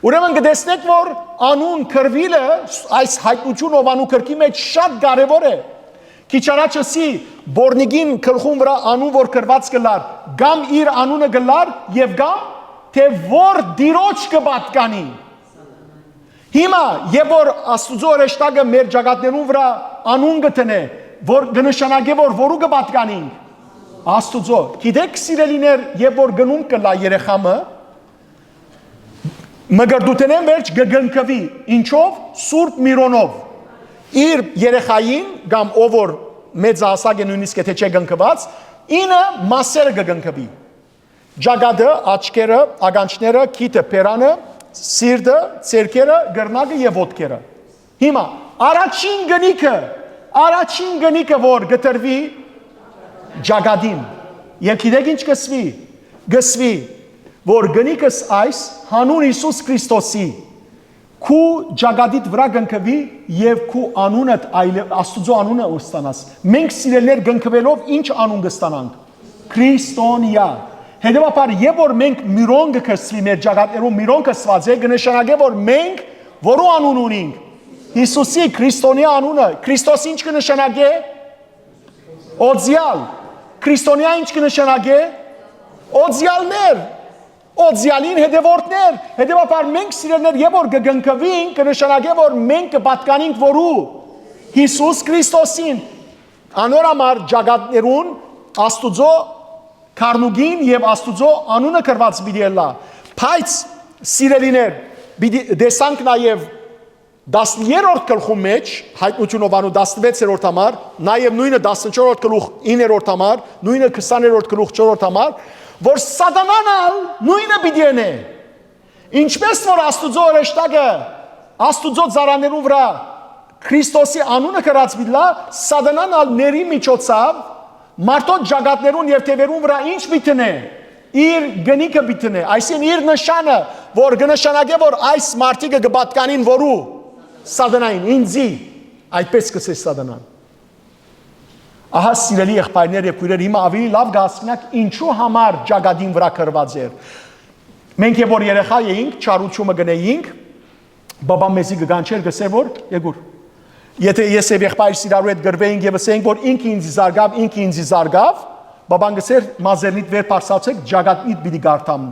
Ուրեմն կտեսնեք, որ անուն կրվիլը այս հայտնություն ով անու կրկի մեջ շատ կարևոր է։ Քիչ առաջ ասի բորնիգին գլխուն վրա անուն որ կրված կլար, գամ իր անունը գլար եւ գամ թե որ դիրոջ կպատկանի։ Հիմա եւ որ Աստուծո հրեշտակը մեր ջագատներուն վրա անուն գտնե, որ կնշանակե որ որու կպատկանին Աստուծո։ Գիտեք սիրելիներ, եւ որ գնում կլա երեխամը մգրդութենեն վերջ կգնկվի, ինչով? Սուրբ Միրոնով։ Իր երեխային կամ ով որ մեծահասակ է նույնիսկ եթե չէ գնկված, ինը մասերը կգնկվի։ Ջագադը, աչքերը, ագանչները, քիթը, պերանը, սիրտը, ցերկերը, գրնակը եւ ոտքերը։ Հիմա առաջին գնիկը որ գտրվի ջագադին, Եվ գիտեք ինչ գսվի։ Գսվի, որ գնիկս այս հանուն Հիսուս Քրիստոսի քու ջագադիդ վրա գնկվի եւ քու անունդ Աստուծո անունը ստանաս։ Մենք սիրելներ գնկվելով ինչ անուն կստանանք։ Քրիստոնյա։ Հետևաբար երբ որ մենք միրոն կքսվի մեր ջագադներում միրոն կսված է կնշանակե որ մենք որու անուն ունենք։ Հիսուսի Քրիստոնյա անունը, Քրիստոս ինչ կնշանակե։ Օձյալ։ Քրիստոնյա ինչ կնշանակե։ Օձյալներ։ Օձյալին հետևորդներ, հետևաբար մենք սիրելներ երբ որ կգնկվենք կնշանակե որ մենք կպատկանենք որու Հիսուս Քրիստոսին անոր համար ջագադներուն Աստուծո քարնուգին եւ Աստուծո անունը կրված պիտի լա բայց սիրելիներ դեսանք նաեւ 10-րդ գլխում մեջ հայտնությունով անու 16-րդ համար նաեւ նույնը 14-րդ գլուխ 9-րդ համար նույնը 20-րդ գլուխ 4-րդ համար որ սատանան նույնը պիտի անե ինչպես որ Աստուծո օրեշտակը Աստուծո ծառաներու վրա Քրիստոսի անունը կրած բիլա սատանան ների միջոցով մարդոց ջագատներուն եւ թևերուն վրա ինչ պիտի իր գնիկը պիտի այսինքն իր նշանը որ կնշանակե որ այս մարդիկը կպատկանին որու սատանային ինձի այդպես կսե սատանան ահա սիրելի եղբայրներ եւ քույրեր հիմա ավելի լավ կհասկանաք ինչու համար ջագադին վրա կրված էր մենք երբ որ երեխա էինք չարությունը գնեինք բաբա մեզի կգանչեր գսե որ եգուր եթե ես եւ եղբայրս իրարու հետ գրվեինք եւ ասեինք որ ինքը ինձ զարգավ բաբան գսեր մազերնիդ վեր parçացեք ջագադնիդ պիտի գարտամ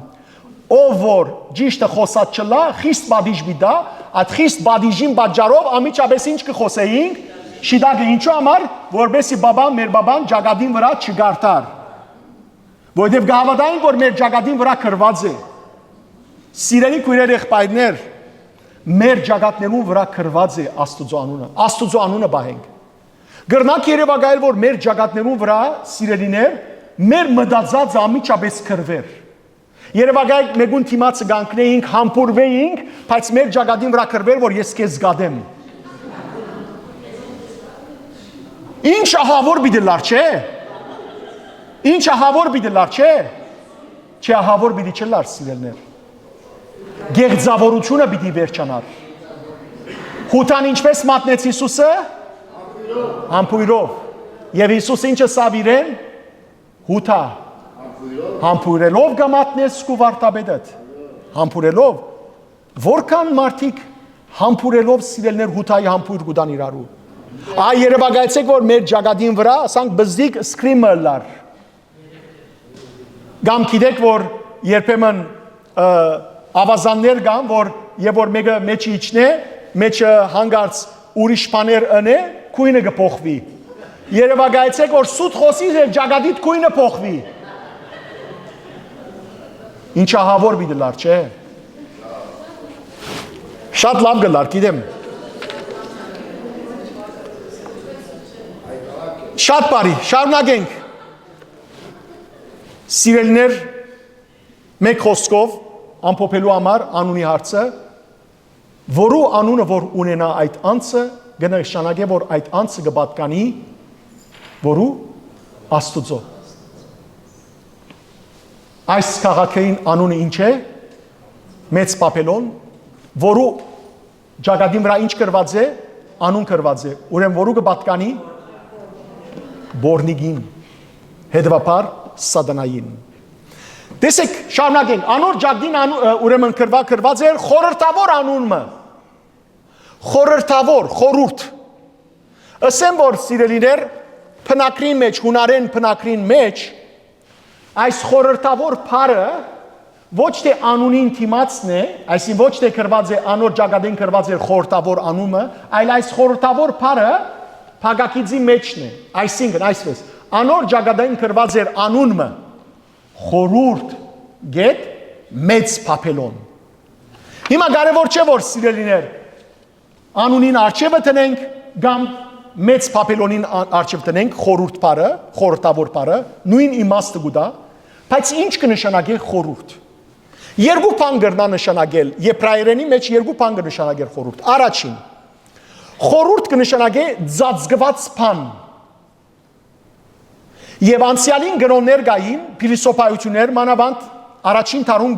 ով որ ճիշտը խոսած չլա խիստ բադիժ բիդա այդ խիստ բադիժին պատճառով ամիջապես ինչ կխոսեինք շիդագը ինչու համար որբեսի բաբան մեր բաբան ջագադին վրա չգարտար որովհետև գահավատային որ մեր ջագադին վրա կրված է սիրելի քույրեր եղբայրներ մեր ջագատներուն վրա կրված է Աստուծո անունը բահենք գրնակ երևակայել որ մեր ջագատներուն վրա սիրելիներ մեր մտածած ամիջապես կրվեր երևակայել մեկուն թիմացը գանքնեինք համբուրվեինք բայց մեր ջագադին վրա կրվեր որ ես քեզ գադեմ ինչ ահավոր բիդլար չէ ինչ ահավոր բիդլար չէ չէ ահավոր բիդի չլար սիրելներ գեղձավորությունը պիտի վերջանար հութան ինչպես մատնեց Հիսուսը համբույրով եւ Հիսուս ինչը սավ իրեն հութա համբույրելով գամատնես ու վարտաբեդդ համբույրելով որքան մարդիկ համբույրելով սիրելներ հութայի համբույր գուտան իրարու այ երևակայեցեք որ մեր ջագադին վրա ասանք բզդիկ սկրիմըլար գամ գիտեք որ երբեմն ավազաններ կան որ երբ որ մեկը մեջի իջնե մեջը հանգարց ուրիշ բաներ ընե քույնը կփոխվի երևակայեցեք որ սուտ խոսի ջագադիդ քույնը փոխվի ինչ ահավոր բիդլար չէ շատ լավ գլար գիտեմ շատ բարի շարունակենք սիրելիներ մեկ խոսքով ամփոփելու համար անունի հարցը որու անունը որ ունենա այդ անձը կնշանակե որ այդ անձը կպատկանի որու Աստուծո այս քաղաքային անունը ինչ է մեծ Պապելոն որու ջագադին վրա ինչ կրված է անուն կրված է ուրեմն որու կպատկանի Բորնիգին հետևաբար սատանային տեսեք շարունակենք անոր ջագդին ուրեմն կրված էր խորհրդավոր անունը խորհրդավոր խորուրդ ասեմ որ սիրելիներ փնակրին մեջ հունարեն փնակրին մեջ այս խորհրդավոր բառը ոչ թե անունին թիմացն է այսինքն ոչ թե կրված է անոր ջագադին կրված է խորհրդավոր անումը այլ այս խորհրդավոր բառը Փագակիցի մեջն է, այսինքն այսպես, անոր ջագադային կրված էր անունը խորուրդ գետ մեծ Պապելոն։ Հիմա կարևոր չէ որ սիրելիներ անունին արչևը տնենք կամ մեծ Պապելոնին արչև տնենք խորուրդ բառը, խորհրդավոր բառը, նույն իմաստը գուտա, բայց ինչ կնշանակե խորուրդ։ Երկու բան կրնա նշանակել, եբրայերենի մեջ երկու բան կնշանակել խորուրդ։ Առաջին խորուրդ կնշանակե ծածկված բան։ Եվ անցյալին գրոններ գային, փիլիսոփայություններ, մանավանդ առաջին դարում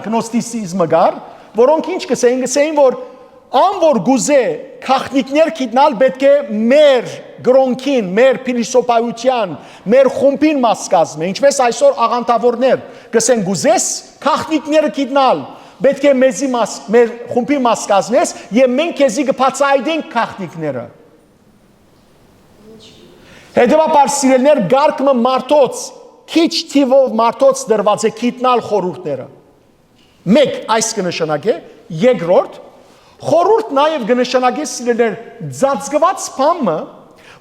գնոստիցիզմը գար, որոնք ինչ գսեին, որ որ գուզե քաղաքնիկներ գիտնալ պետք է մեր գրոնքին, մեր փիլիսոփայության, մեր խումբին մաս կազմեն, ինչպես այսօր աղանդավորներ գսեն գուզես քաղաքնիկները գիտնալ, պետք է մեզի մաս, մեր խումբի մաս կազմես եւ մենք քեզի կբացահայտենք քաղաքնիկները։ Հետևաբար սիրելներ գարկմը մարդոց, քիչ թիվով մարդոց դրված է գիտնալ խորհուրդները։ Մեկ այս կնշանակե, երկրորդ խորհուրդ նաև կնշանակե սիրելներ ծածկված բամը,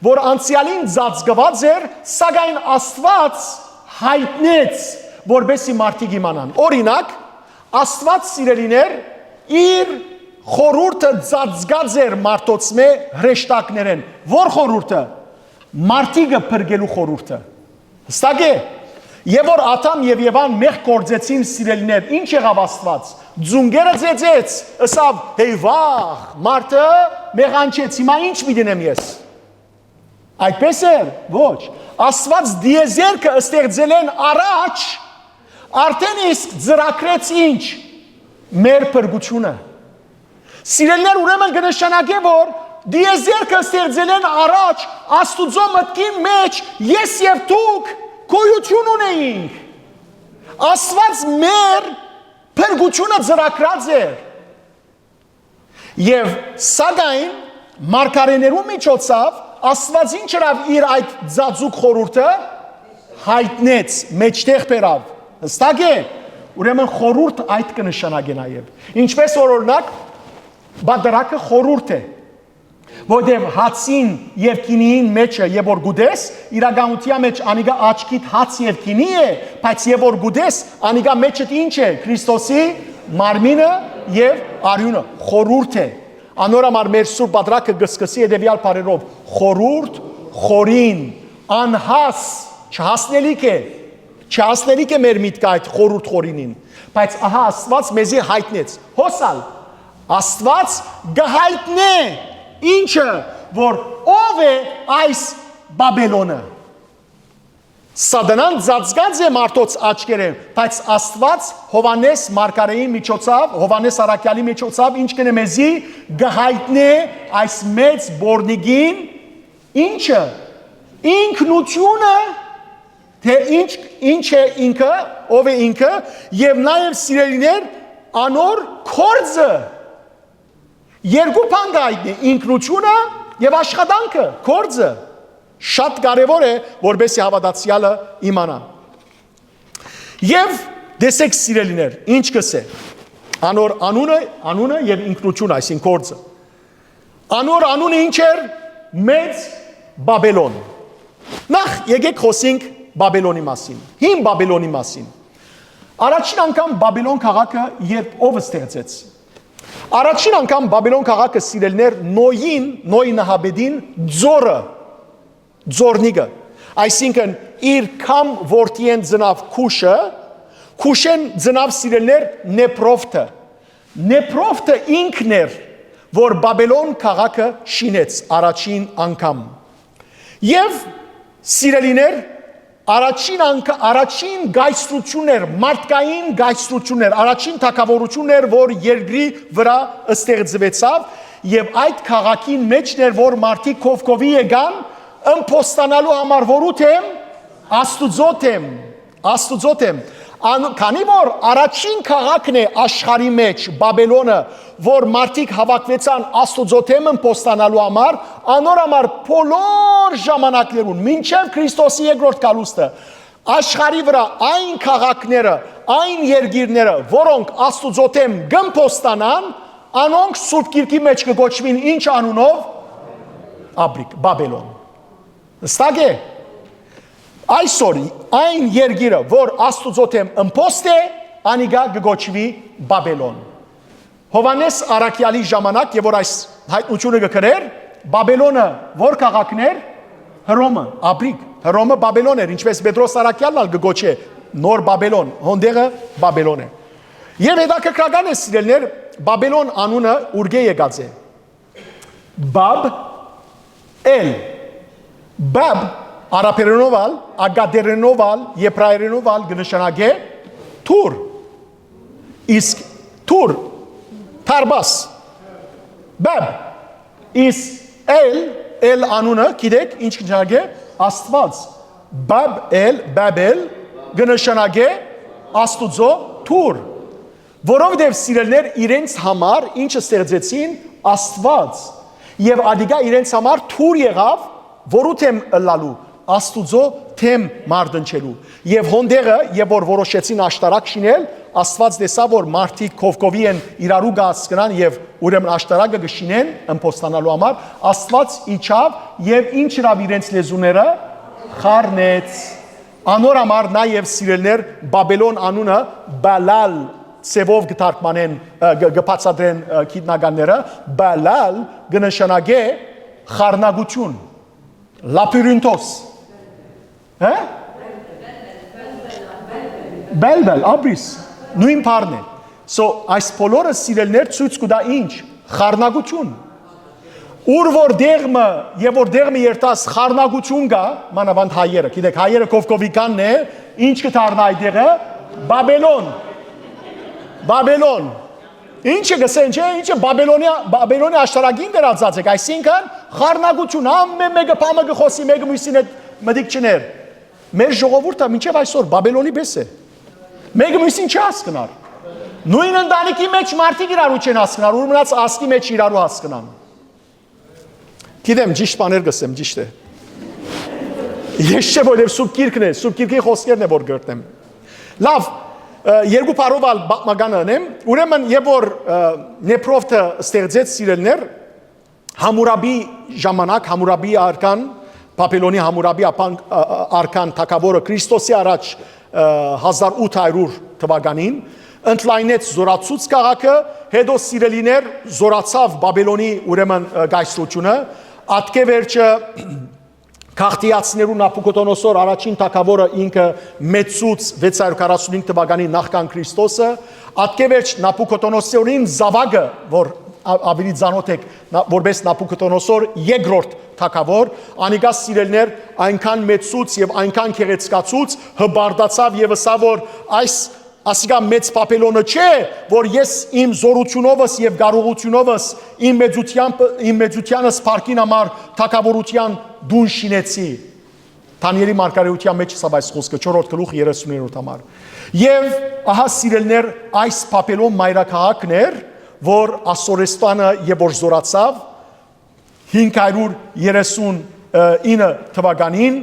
որ անցյալին ծածկված էր, սակայն Աստված հայտնեց, որբեսի մարդիկ իմանան։ Օրինակ, Աստված սիրելիներ իր խորհուրդը ծածկած էր մարդոցմե հրեշտակներեն։ Որ խորհուրդը Մարդիկը փրկելու խորհուրդը։ Հստակ է։ Եվ որ Ադամ եւ Եվան մեղ գործեցին սիրելիներ, ինչ եղավ Աստված։ Ձունգերը ծեծեց, ըսավ, հեյ վախ, մարդը մեղանչեց, հիմա ինչ միտենեմ ես։ Այդպես էր, ոչ։ Աստված դիեզերքը ստեղծել են առաջ, արդեն իսկ ծրագրեց ինչ։ Մեր փրկությունը։ Սիրելիներ ուրեմն կնշանակե, որ դիեզերքը ստեղծել են առաջ Աստուծո մտքի մեջ ես եւ դուք գոյություն ունեինք։ Աստված մեր փրկությունը ծրագրած էր։ Եվ սակայն մարգարեներու միջոցով Աստված ինչ արավ իր այդ ծածուկ խորհուրդը հայտնեց, մեջտեղ բերավ։ Հստակ է։ Ուրեմն խորհուրդ այդ կնշանակե նաև։ Ինչպես օրինակ բادرակը խորհուրդ է։ Որտև հացին եւ գինին մեջը եւ որ գուդես, իրականության մեջ անիգա աչքիդ հաց եւ գինի է, բայց եւ որ գուդես, անիգա մեջը ինչ է, Քրիստոսի մարմինը եւ արյունը, խորհուրդ է։ Անորամար մեր սուրբ բادرակը գսկսի հետեւյալ բարերով, խորհուրդ, խորին, անհաս, չհասնելիք է մեր միտքը այդ խորհուրդ խորինին, բայց ահա Աստված մեզի հայտնեց։ Հոսալ Աստված գահայտնե ինչը, որ ով է այս Բաբելոնը։ Սատանան ծածկած է մարդոց աչքերեն, բայց Աստված Հովանես մարգարեի միջոցով, Հովանես առաքյալի միջոցով ինչ կնե մեզի գահայտնե այս մեծ բորնիգին, ինչը, ինքնությունը, թե ինչ է ինքը, ով է ինքը, եւ նաեւ սիրելիներ, անոր կորձը։ Երկու բան գայտնի, ինքնությունը եւ աշխատանքը, կորձը։ Շատ կարևոր է, որբեսի հավատացյալը իմանա։ Եվ դեսեք սիրելիներ, ինչ կսե։ Անոր անունը եւ ինքնությունը, այսին կորձը։ Անոր անունը ինչ էր։ Մեծ Բաբելոն։ Նախ եկեք խոսենք Բաբելոնի մասին։ Հին Բաբելոնի մասին։ Առաջին անգամ Բաբելոն քաղաքը երբ ով ստեղծեց։ Առաջին անգամ Բաբելոն քաղաքը սիրելներ Նոյի նահաբեդին ձորնիգը, այսինքն իր կամ որդիեն ծնավ Քուշեն ծնավ սիրելներ Նեփրովթը ինքն էր, որ Բաբելոն քաղաքը շինեց առաջին անգամ։ Եվ սիրելիներ առաջին գայստրություններ, մարդկային գայստրություններ, առաջին թագավորություններ, որ երկրի վրա ստեղծվեցավ, եւ այդ քաղաքին մեջն էր, որ մարդիկ կովկովի եկան, ըմփոստանալու համար որուտ եմ, Աստուծոտ եմ, քանի որ առաջին քաղաքն է աշխարհի մեջ, Բաբելոնը, որ մարդիկ հավաքվեցան Աստուծոտ ըմփոստանալու համար, անորամար բոլոր ժամանակներուն, մինչև Քրիստոսի երկրորդ գալուստը, աշխարհի վրա այն քաղաքները, այն երկիրները, որոնք Աստուծոտ գըմփոստանան, անոնք Սուրբ Գիրքի մեջ կգոչվին ինչ անունով, Բաբելոն։ Հստակ է։ Այսօր այն երկիրը, որ Աստուծոտ ըմփոստ է, անիգա կգոչվի Բաբելոն։ Հովանես առաքյալի ժամանակ, եւ որ այս հայտնությունը կգրեր, Բաբելոնը որ քաղաքն էր, Հռոմը, Հռոմը Բաբելոն էր, ինչպես Պետրոս առաքյալն կգոչե նոր Բաբելոն, հոնդեղը Բաբելոն է։ Եվ հետաքրքրական է սիրելներ, Բաբելոն անունը ուրգե եկած է։ Բաբ Արաբերենով, ագադերենով, եբրայերենով կնշանակե թուր։ Իսկ թուր թարբաս բաբ իսկ էլ անունը գիտեք ինչ կնշանակե Աստված բաբել կնշանակե Աստուծո թուր որովհետև սիրելներ իրենց համար ինչը ստեղծեցին Աստված եւ ադիգա իրենց համար թուր եղավ որու թեմ ըլլալու Աստուծո թեմ մարդնչելու եւ հոնդերը եւ որ որոշեցին աշտարակ շինել Աստված տեսավ որ մարդիկ կովկովի են իրարու գասկնան եւ ուրեմն աշտարակը գշինեն ըմփոստանալու համար Աստված իջավ եւ ինչ հրավ իրենց լեզուները խառնեց անոր համար նաեւ սիրելներ Բաբելոն անունը Բալալ ծևով գտարկմանեն գբացադրեն քիտնականները Բալալ կնշանակե խառնագություն լապյուրինտոս հա Բելբել աբրիս նույն բառն է so այս բոլորը սիրելներ ցույց կտա ինչ խառնագություն ուր որ դեղմը եւ որ դեղմը երտաս խառնագություն կա մանավանդ հայերը գիտեք հայերը կովկովիկանն է ինչ կդառնա այդ դեղը Բաբելոն ինչը գսեն չէ ինչը Բաբելոնի աշտարակին դրածած եք այսինքն խառնագություն ամեն մեկը բամը գխոսի մեկը մյուսին հետ մդիկ չներ մեր ժողովուրդը մինչև այսօր Բաբելոնի պես է մեկը մյուսին չհասկնար նույն ընտանիքի մեջ մարդիկ իրարու չեն հասկնար ու մնաց ասկի մեջ իրարու հասկնան գիտեմ ճիշտ բաներ գսեմ ճիշտ է ես չէ որ սուրբ գիրքն է սուրբ գիրքի խոսքերն է որ գրտեմ լավ երկու բառով մագանը անեմ ուրեմն եւ որ նեփրովտը ստեղծեց սիրելներ Համուրաբի ժամանակ Համուրաբի արքան Բաբելոնի Համուրաբի արքան թագավորը Քրիստոսի առաջ 1800 թվականին ընդլայնեց զորացուց քաղաքը հետո սիրելիներ զորացավ Բաբելոնի ուրեմն գայսրությունը ատկե վերջը Քաղթիացիներու Նապուկոդոնոսոր առաջին թագավորը ինքը մեծուց 645 թվականի նախքան Քրիստոսը ատկե վերջ Նապուկոդոնոսորին զավակը որ ավելի ծանոթ եք որպես Նապուկոդոնոսոր երկրորդ թագավոր անիկա սիրելներ այնքան մեծուց եւ այնքան քեղեցկացուց հբարդացավ եւ ասա որ այս ասիկա մեծ Բաբելոնը չէ որ ես իմ զորությունովս եւ կարողությունովս իմ մեծությանս փառքին համար թագավորության դուն շինեցի Դանիելի մարգարեության մեջ սա այս խոսքը 4-րդ գլուխ 30-րդ համար եւ ահա սիրելներ այս Բաբելոն մայրաքաղաքն էր որ Ասորեստանը եւ որ զորացավ 539 թվականին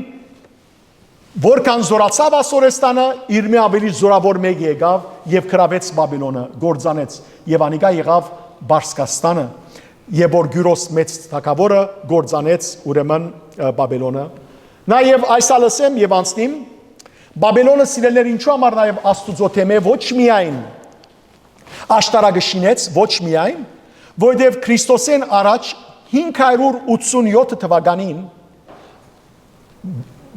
որքան զորացավ Ասորեստանը իր մի ավելի զորավոր մեկ եկավ եւ քրավեց Բաբելոնը գործանեց եւ անիկա եղավ Բարսկաստանը եւ որ Գյուրոս մեծ թագավորը գործանեց ուրեմն Բաբելոնը նաեւ այս ալսեմ եւ անցնիմ Բաբելոնը սիրելներ ինչու համար նաեւ Աստուծո թեմե ոչ միայն աշտարակը շինեց ոչ միայն որովհետեւ Քրիստոսեն առաջ 587 թվականին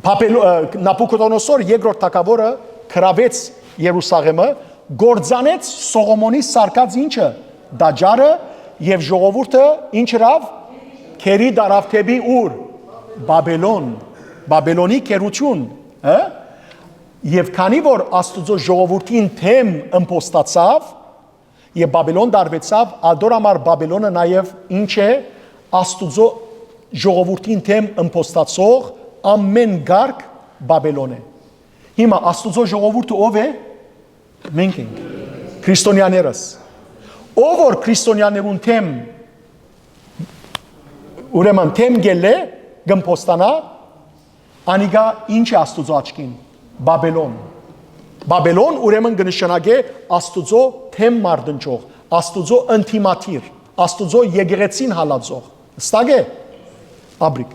Նապուկոդոնոսոր երկրորդ թագավորը քրավեց Երուսաղեմը գործանեց Սողոմոնի սարկած ինչը դաջարը եւ ժողովուրդը ինչ հրավ քերի դարավ թեպի ուր Բաբելոնի քերություն հա եւ քանի որ Աստուծո ժողովրդին թեմ ըմպոստացավ եւ Բաբելոն դարվեցավ ադորամար Բաբելոնը նաեւ ինչ է Աստուծո ժողովրդին թեմ ըմպոստացող ամեն գարկ Բաբելոն է հիմա Աստուծո ժողովուրդը ով է մենք ենք քրիստոնյաներս ով որ քրիստոնյաներուն թեմ ուրեմն թեմ գելե գմփոստանա անիգա ինչ է Աստուծո աչքին Բաբելոն ուրեմն կնշանակե Աստուծո թեմ մարդնչող Աստուծո ընտիմատիր Աստուծո եկեղեցին հալածող ստագ է աբրիկ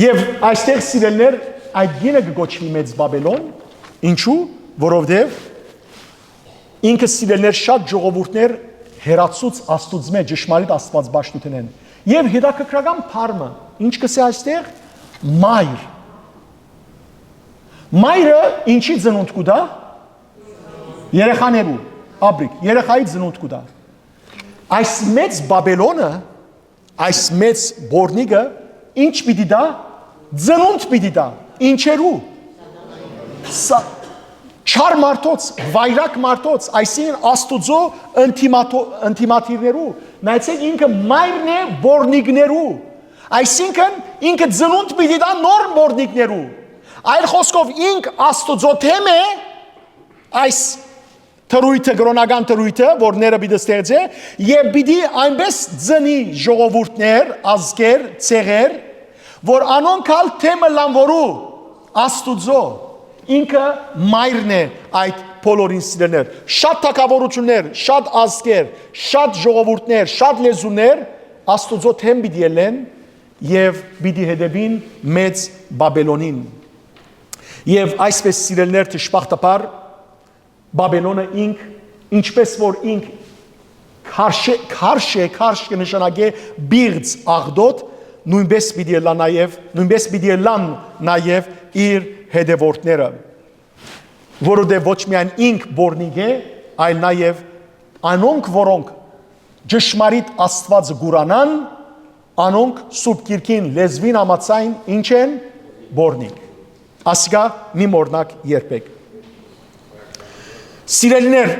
եւ այստեղ սիրելներ այդ գինը կգոչվի մեծ Բաբելոն ինչու որովհետեւ ինքը սիրելներ շատ ժողովուրդներ հերացուց Աստուծմե ճշմարիտ Աստվածաշտություն են եւ հետաքրքրական բառը ինչ կսե այստեղ մայրը ինչի ծնունդ կուտա երեխաներու աբրիկ երեխայի ծնունդ կուտա այս մեծ Բաբելոնը այս մեծ բորնիկը ինչ պիտի դա ծնունդ պիտի դա ինչերու չար մարդոց վայրակ մարդոց այսինքն աստուծո ինտիմատիվներու նայեցեք ինքը մայրն է բորնիկներու այսինքն ինքը ծնունդ պիտի դա նոր բորնիկներու այլ խոսքով ինք աստուծո թեմ է այս թրույթը գրոնական թրույթը որ ները պիտի ստեղծե եւ պիտի այնպես ծնի ժողովուրդներ ազգեր ցեղեր որ անոնքալ թեմը լանվորու աստուծո ինքը մայրն է այդ բոլորին սիրելներ շատ թակավորություններ շատ ազգեր շատ ժողովուրդներ շատ լեզուներ աստուծո թեմ պիտի ելեն եւ պիտի հետևին մեծ բաբելոնին եւ այսպես սիրելներ դժբախտաբար Բաբելոնը ինք ինչպես որ ինք քարշ կնշանակե բիղծ աղդոտ նույնպես պիտի լան նաև իր հետևորդները որովհետև ոչ միայն ինք բորնիկ է այլ նաև անոնք որոնք ճշմարիտ Աստվածը գուրանան անոնք Սուրբ Գիրքին լեզվին համաձայն ինչ են բորնիկ ասիկա մի մորնակ երբեք Սիրելիներ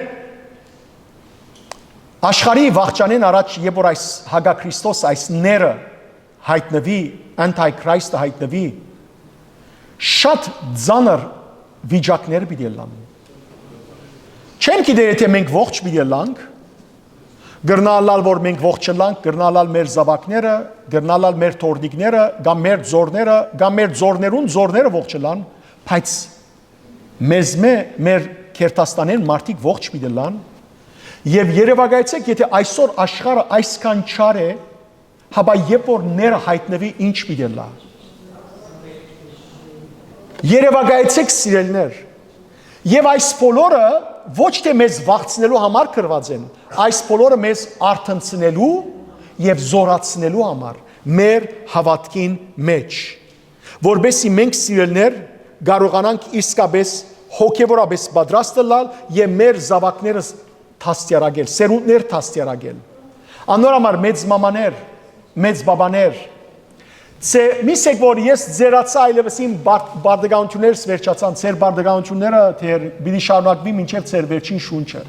աշխարհի վաղճանեն առաջ երբ որ այս հագաքրիստոս այս ները հայտնվի անտայքրիստը հայտնվի շատ ծանր վիճակներ պիտի լան չեմ գիտեր եթե մենք ողջ պիտի լանք գրնալալ որ մենք ողջ չլանք գրնալալ մեր զավակները գրնալալ մեր թորնիկները կամ մեր ձորները կամ մեր ձորները ողջ չլան բայց մեզ մեր Քերտաստանեն մարդիկ ողջ պիտի լան եւ երևակայեցեք եթե այսօր աշխարհը այսքան չար է հաբա երբ որ ները հայտնվի ինչ պիտի լա երևակայեցեք սիրելներ եւ այս բոլորը ոչ թե մեզ վախցնելու համար կրված են այս բոլորը մեզ արթնցնելու եւ զորացնելու համար մեր հավատքին մեջ որբեսի մենք սիրելներ կարողանանք իսկապես հոգևորապես պատրաստ լալ եւ մեր զավակները թաստիարակել, սերունդներ թաստիարակել։ Անոր համար մեծ մամաներ, մեծ բաբաներ, միսեք որ ես ձերացա այլևս իմ բարդագանություններս վերջացան, ձեր բարդագանությունները թեր պիտի շարունակվի մինչև ձեր վերջին շունչը։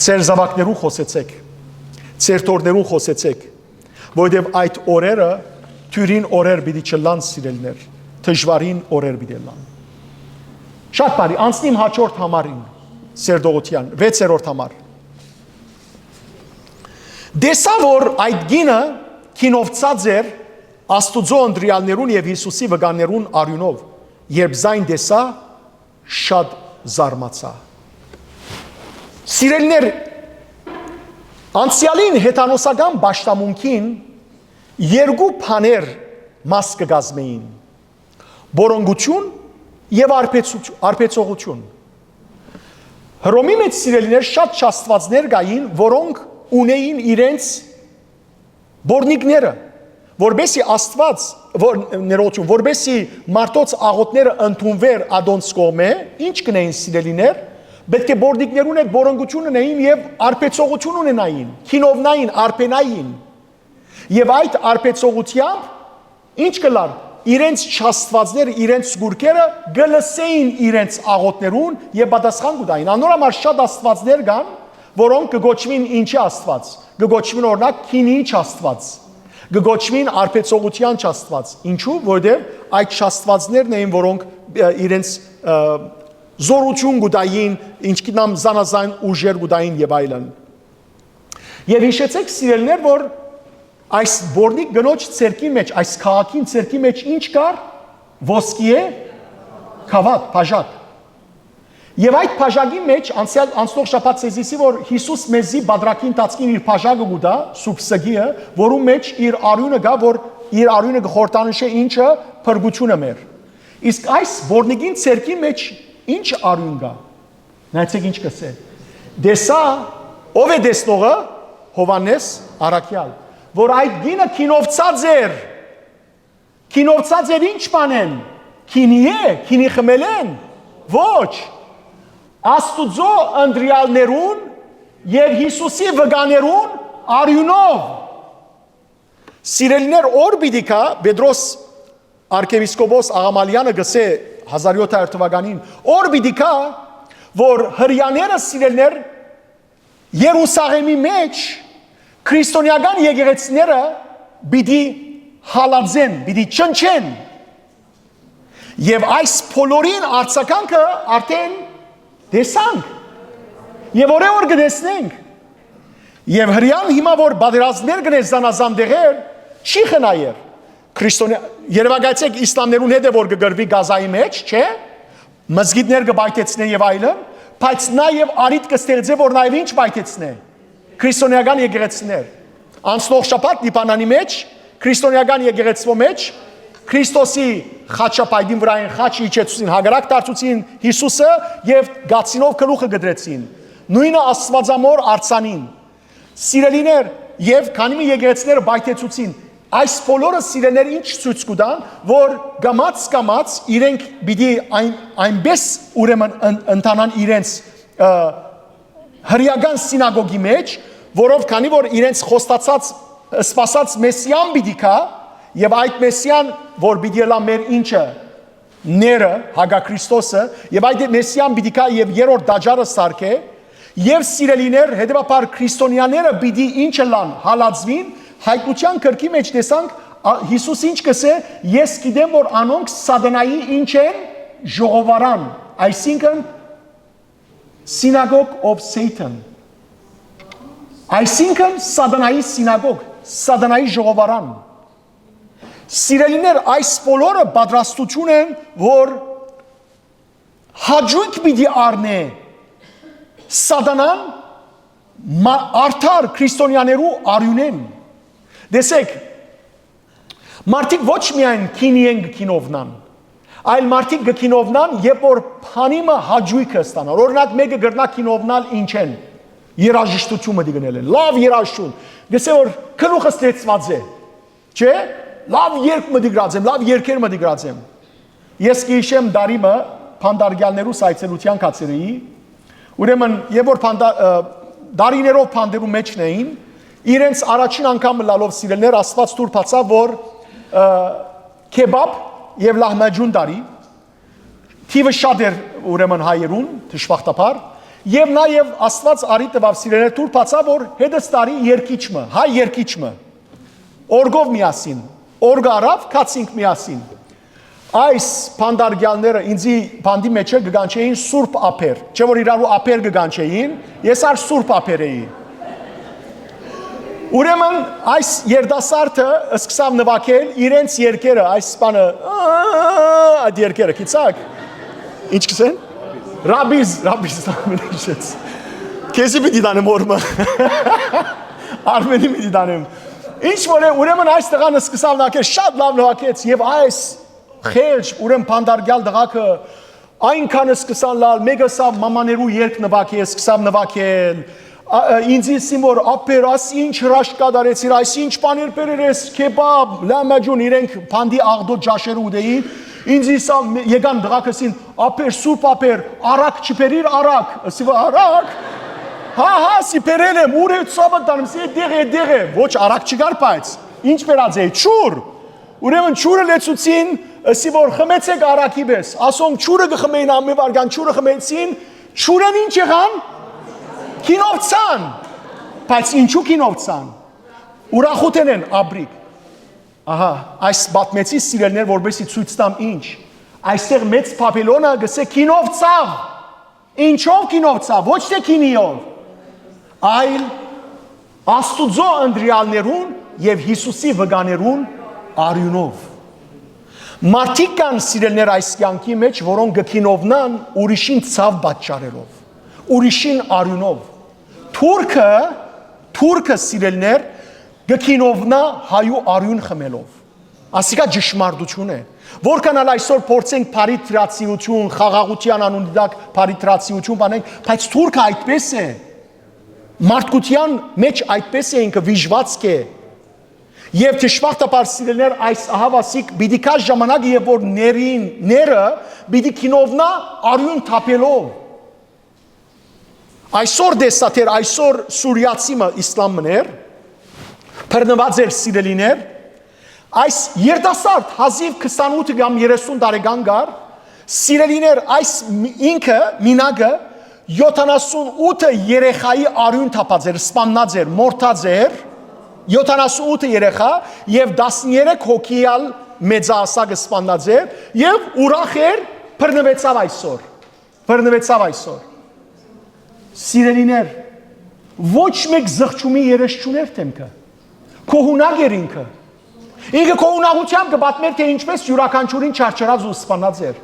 Ձեր զավակներու խոսեցեք, ձեր թորներու խոսեցեք, որովհետև այդ օրերը թյուրին օրեր պիտի չլան սիրելներ, դժվարին օրեր պիտի լան։ Շատ բարի, անցնիմ հաջորդ համարին, Սերդողության, 6-րդ համար։ Դեսա որ այդ գինը քինովցած էր Աստուծո ընտրյալներուն եւ Հիսուսի վկաներուն արյունով, երբ զայն դեսա շատ զարմացա։ Սիրելիներ, անցյալին հեթանոսական պաշտամունքին երկու բաներ մաս կգազմեին՝ բորոնգություն եւ արբեցողություն։ Հռոմի մեջ սիրելիներ շատ շաստվածներ կային, որոնք ունեին իրենց բորնիկները, որբեսի Աստված, որբեսի մարդոց աղոտները ընդունվեր ադոնց կողմէ, ինչ կնեին սիրելիներ, պետք է բորնիկներ ունեն, բորոնգություն ունեին եւ արբեցողություն ունենային, քինովնային, արբենային։ Եվ այդ արբեցողությամբ ինչ կլար իրենց շաստվածները, իրենց գուրքերը գլսեին իրենց աղոտներուն եւ պատասխան կտային։ Անոր համար շատ աստվածներ կան, որոնք կգոչվին ինչի աստված, կգոչվին օրինակ քինի աստված, կգոչվին արբեցողության աստված։ Ինչու՞, որովհետեւ այդ շաստվածներն էին, որոնք իրենց զորություն կտային, ինչքան զանազան ուժեր կտային եւ այլն։ Եվ հիշեցեք սիրելներ, որ այս բորնիկ գնոջ ցերկի մեջ, այս քաղաքին ցերկի մեջ ինչ կար, ոսկի է, քավատ, բաժակ։ Եվ այդ բաժակի մեջ անցնող շաբաթ ցեզիսի որ Հիսուս մեզի բادرակին տածկին իր բաժակը գուտա, սուրբ սգիը, որում մեջ իր արյունը գա, որ իր արյունը կխորտանշե ինչը փրկությունը մեր։ Իսկ այս բորնիկին ցերկի մեջ ինչ արյուն կա։ Նայեցեք ինչ կսե։ Դեսա ով է դեսնողը Հովանես Արաքյալ, որ այդ գինը քինովցած էր ինչ բանեն, քինի է, քինի խմել են, ոչ, Աստուծո ընտրյալներուն և Հիսուսի վկաներուն արյունով, Սիրելիներ օր պիտի կա Պետրոս arczepiskopos Աղամալյանը գսե 1700 թվականին օր պիտի կա որ հրյաները սիրելիներ Երուսաղեմի մեջ քրիստոնեական եկեղեցիները պիտի հալածեն, պիտի ճնչեն եւ այս բոլորին արձագանքը արդեն տեսանք եւ օրեօր կտեսնենք եւ հрьян հիմա որ բادرազմներ գնես զանազան դեղեր չի խնայեր քրիստոնյա երևակայեցեք իսլամներուն հետ է որ կգրվի գազայի մեջ չէ մզգիդներ կբայթեցնեն եւ այլն բայց նաեւ արիտ կստեղծե որ նաեւ ինչ բայթեցնե քրիստոնեական եկեղեցիներ անցնող շաբաթ Լիբանանի մեջ քրիստոնեական եկեղեցվո մեջ Քրիստոսի խաչապայդին վրային խաչ իջեցուցին հագարակ դարձուցին Հիսուսը եւ գացինով գլուխը գդրեցին նույնը Աստվածամոր արցանին Սիրելիներ եւ քանի մի եկեղեցիները բայթեցուցին այս բոլորը սիրելիներ ինչ ցույց կտան որ գամած իրենք պիտի այնպես ուրեմն ընտանան իրենց հրյական սինագոգի մեջ որով քանի որ իրենց խոստացած սպասած մեսիան պիտի կա եւ այդ մեսիան որ պիտի լա մեր ինչը ները հագա Քրիստոսը եւ այդ մեսիան պիտի կա եւ երրորդ դաջարը սարքե Եվ սիրելիներ, հետևաբար քրիստոնյաները պիտի ինչը լան հալածվին, հայտնության կրկի մեջ տեսանք Հիսուս ինչ կսե, ես գիտեմ որ անոնք սատանայի ինչ են ժողովարան, այսինքն synagogue of Satan, այսինքն սատանայի սինագոգ, սատանայի ժողովարան։ Սիրելիներ, այս բոլորը պատրաստություն են, որ հաջույք պիտի առնե Սատանան արդար քրիստոնյաներու արյունեն Դեսեք մարդիկ ոչ միայն քինիեն գքինովնան այլ մարդիկ գքինովնան երբ որ փանիմը հաջույքը ստանալ օրինակ մեկը գրնա քինովնալ ինչ են երաժշտությունը դիգնել են լավ երաժշտություն դեսե որ քնուխը ստեցված է չէ լավ երգ մդիգրած եմ լավ երգեր մդիգրած եմ ես կհիշեմ դարիմը փանդարգյալներու սայցելության կացերի Ուրեմն եւ որ դարիներով փանդերու մեջն էին իրենց առաջին անգամ լալով սիրելներ Աստված դուր բացավ որ քեբաբ եւ լահմաջուն դարի թիվը շատ էր ուրեմն հայերուն դժբախտաբար եւ նաեւ Աստված արի տվավ սիրելներ դուր բացավ որ հետս տարի երկիչը հայ երկիչը օրգով միասին օրգ արավ կացինք միասին Այս փանդարգյալները ինձի բանդի մեջ գգանչեին սուրբ ափեր, չէ որ իրարու ափեր գգանչեին, ես ար սուրբ ափեր էի։ Ուրեմն այս երդասարտը սկսավ նվագել իրենց երկերը, այս բանը այդ երկերը գիտակ։ Ինչ կսեն։ Ռաբիզ նշեց։ Քեզի պիտի դանեմ օրմը։ Արմենի պիտի դանեմ։ Ինչ որ ուրեմն այս տղան սկսավ նվագել, շատ լավ նվագեց եւ այս Խելջ, ուրեմ պանդարգյալ դղակը, այնքան սկսան լալ, մեկը սավ մամաներու երկ նվակել, սկսավ նվակել, ինձի սիմ որ ապեր, աս ինչ հրաշք կադարեցիր, այս ինչ պանիր պերեր ես, կեբաբ, լամաջուն, իրենք պանդի աղդոտ ճաշեր ուդեին, ինձի սավ եկան դղակը սին, ապեր, սուրպ ապեր, արակ չպերիր արակ, ասիվ արակ, հա, սի պերել եմ, ուր է ծավը տանում, սի դեղ է, ոչ արակ չգար պայց, ինչ պերած է, չուր, ուրեմն չուրը լեցուցին, ասի որ խմեցեք արակի պես, ասոն չուրը գխմեին ամի վարգան, չուրը խմեցին, չուրեն ինչ եղան, կինովցան, բայց ինչու կինովցան, ուրախութեն են աբրիկ, ահա, այս բատմեցի սիրելներ, որբեսի ծույց տամ ինչ, այստեղ մեծ պապելոնը գսե կինովցավ, ինչով կինովցավ, ոչ թե կինիով, այլ աստուծո ընդրյալներուն և Հիսուսի վգաներուն արյունով, Մարդիկ կան սիրելներ այս կյանքի մեջ, որոնք գքինովնան ուրիշին ցավ պատճառելով, ուրիշին արյունով։ Թուրքը սիրելներ գքինովնա հայու արյուն խմելով։ Ասիկա ճշմարտություն է։ Որքան ալ այսօր փորձենք բարիտրացիություն, խաղաղության անունի դակ բարիտրացիություն բանենք, բայց թուրքը այդպես է։ Մարդկության մեջ այդպես է ինքը վիժվածք է։ Եվ դժբախտաբար սիրելներ այս ահավասիկ պիտի կա ժամանակ եւ որ ները պիտի կինովնա արյուն թափելով այսօր դեսատեր այսօր սուրիացիմը իսլամներ բռնված էր սիրելիներ այս երդասարդ հազիվ 28 կամ 30 տարեկան գար սիրելիներ այս ինքը մինագը 78 երեխայի արյուն թափած էր, սպաննած էր, մորթած էր 78 երեխա եւ 13 հոգիալ մեծահասակը սպաննած էր եւ ուրախ էր բռնվեցավ այսօր սիրելիներ ոչ մեկ զղջումի երես չուներ թեմքը քո հունակ էր ինքը քո հունակությամբ կպատմեր թե ինչպես յուրաքանչյուրին չարչարած ու սպանած էր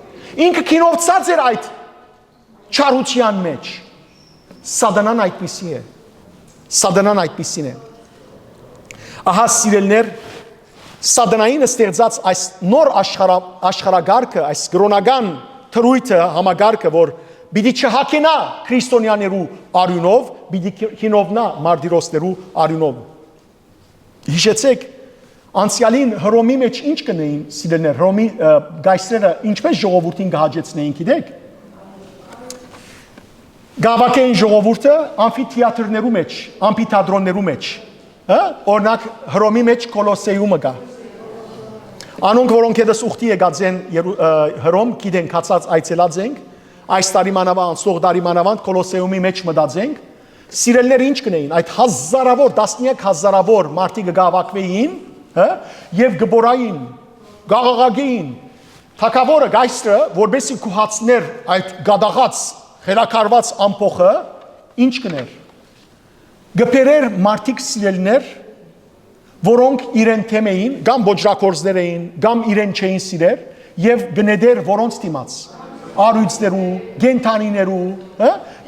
ինքը քինովցած էր այդ չարության մեջ սատանան այդպիսին է ահա սիրելներ սատանային ստեղծած այս նոր աշխարհագարքը այս գրոնական թրույթը համագարքը որ Բիդի չհակենա քրիստոնյաներու արյունով, բիդի քինովնա մարտիրոսներու արյունով։ Հիշեցեք, անցյալին Հռոմի մեջ ինչ կնեին սիրելներ, Հռոմի գայսրերը ինչպես ժողովրդին կհաջեցնեին, գիտեք։ Գավակային ժողովուրդը ամֆիթեատրներու մեջ, ամֆիթատրոններու մեջ, օրինակ Հռոմի մեջ Կոլոսեյումը կա։ Անոնք որոնք եւս ուխտի եկած են Հռոմ, գիտեն, կացած այցելած ենք Այս տարի մանավանդ, սող տարի մանավանդ Կոլոսեյումի մեջ մտածենք, սիրելներ ինչ կնեին, այդ հազարավոր, 13,000 մարդիկ գավակվեին, եւ գբորային, գաղաղագեին, թակավորը գայսրը, որբեսի կուհացներ այդ գադաղած, խելակարված ամփոխը, ինչ կներ։ Գբերեր մարդիկ սիրելներ, որոնք իրեն թեմ էին, կամ ոճրակորձներ էին, կամ իրեն չէին սիրեր, եւ գնեդեր որոնց դիմաց արույցներու, գենթանիներու,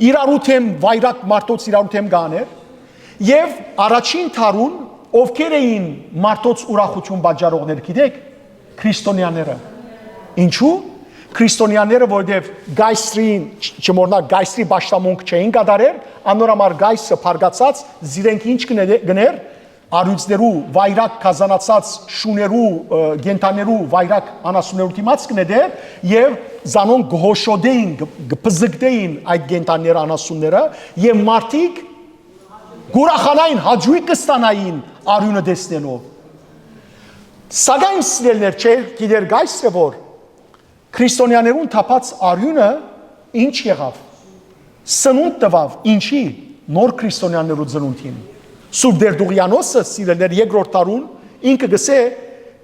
իրարու թեմ վայրակ մարդոց իրարու թեմ գաներ եւ առաջին թարուն ովքեր էին մարդոց ուրախություն բաժարողներ գիտեք քրիստոնյաները ինչու քրիստոնյաները որովհետեւ գայսրին չմոռնակ գայսրի ճաշտամունք չէին կատարել անորամար գայսը փարգացած զիրենք ինչ գներ արույցներու վայրակ կազանացած շուներու գենթաներու վայրակ անասուններու դիմաց կնեդեր եւ զանոն գհոշոդեին գպզգդեին այդ գենթաները անասունները եւ մարդիկ գուրախանային հաջույք կստանային արյունը դեսնելով սակայն սիրելներ չէ գիտեր գայսը որ քրիստոնյաներուն թափած արյունը ինչ եղավ սնունդ տվավ ինչի նոր քրիստոնյաներու ծնունդին Սուրբ Դերդուղյանոսը սիրելներ երկրորդ տարուն ինքը գսե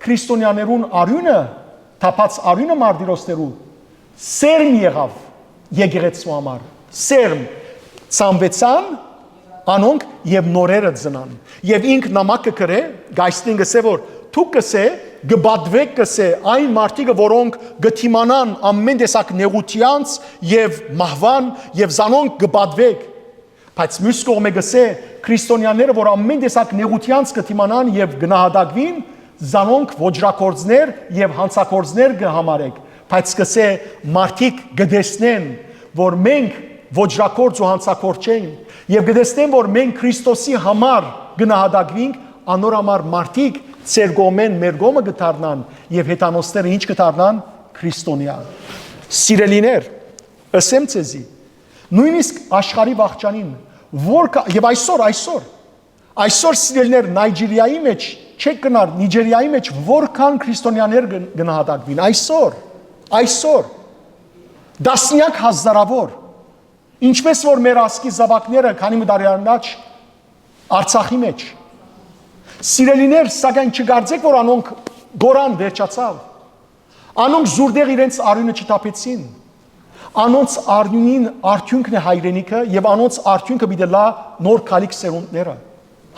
քրիստոնյաներուն արյունը թափած արյունը մարտիրոսներու սերմ եղավ եկեղեցու համար սերմ ցամվեցան անոնք եւ նորերը ծնան եւ ինք նամակը գրե գայստին գսե որ դուք գսե գբադվեք գսե այն մարդիկը որոնք գթիմանան ամեն տեսակ նեղությանց եւ մահվան եւ զանոնք գբադվեք բայց մյուս կողմը գսե քրիստոնյաները որ ամեն տեսակ նեղությանց կթիմանան եւ գնահատակվին զանոնք ոճրակորձներ եւ հանցակորձներ կհամարեք բայց գսե մարդիկ գտեսնեն որ մենք ոճրակորձ ու հանցակորձ չենք եւ գտեսնեն որ մենք Քրիստոսի համար գնահատակվինք անորամար մարդիկ ծեր գոմեն մեր գոմը գտարնան եւ հետանոսները ինչ գտարնան քրիստոնյա սիրելիներ ասեմ ցեզի նույնիսկ աշխարհի վաղճանին որ եւ այսօր սիրելներ Նայջերիայի մեջ չեք գնար Նիջերիայի մեջ որքան քրիստոնյաներ գնահատակվին այսօր դասնյակ հազարավոր ինչպես որ մեր ասկի զավակները քանի տարի առաջ Արցախի մեջ սիրելիներ սակայն չգարձեք որ անոնք գորան վերջացավ անոնք զուրդեղ իրենց արյունը չտապեցին անոնց արյունին արդյունքն է հայրենիքը եւ անոնց արդյունքը պիտի լա նոր քալիք սերունդները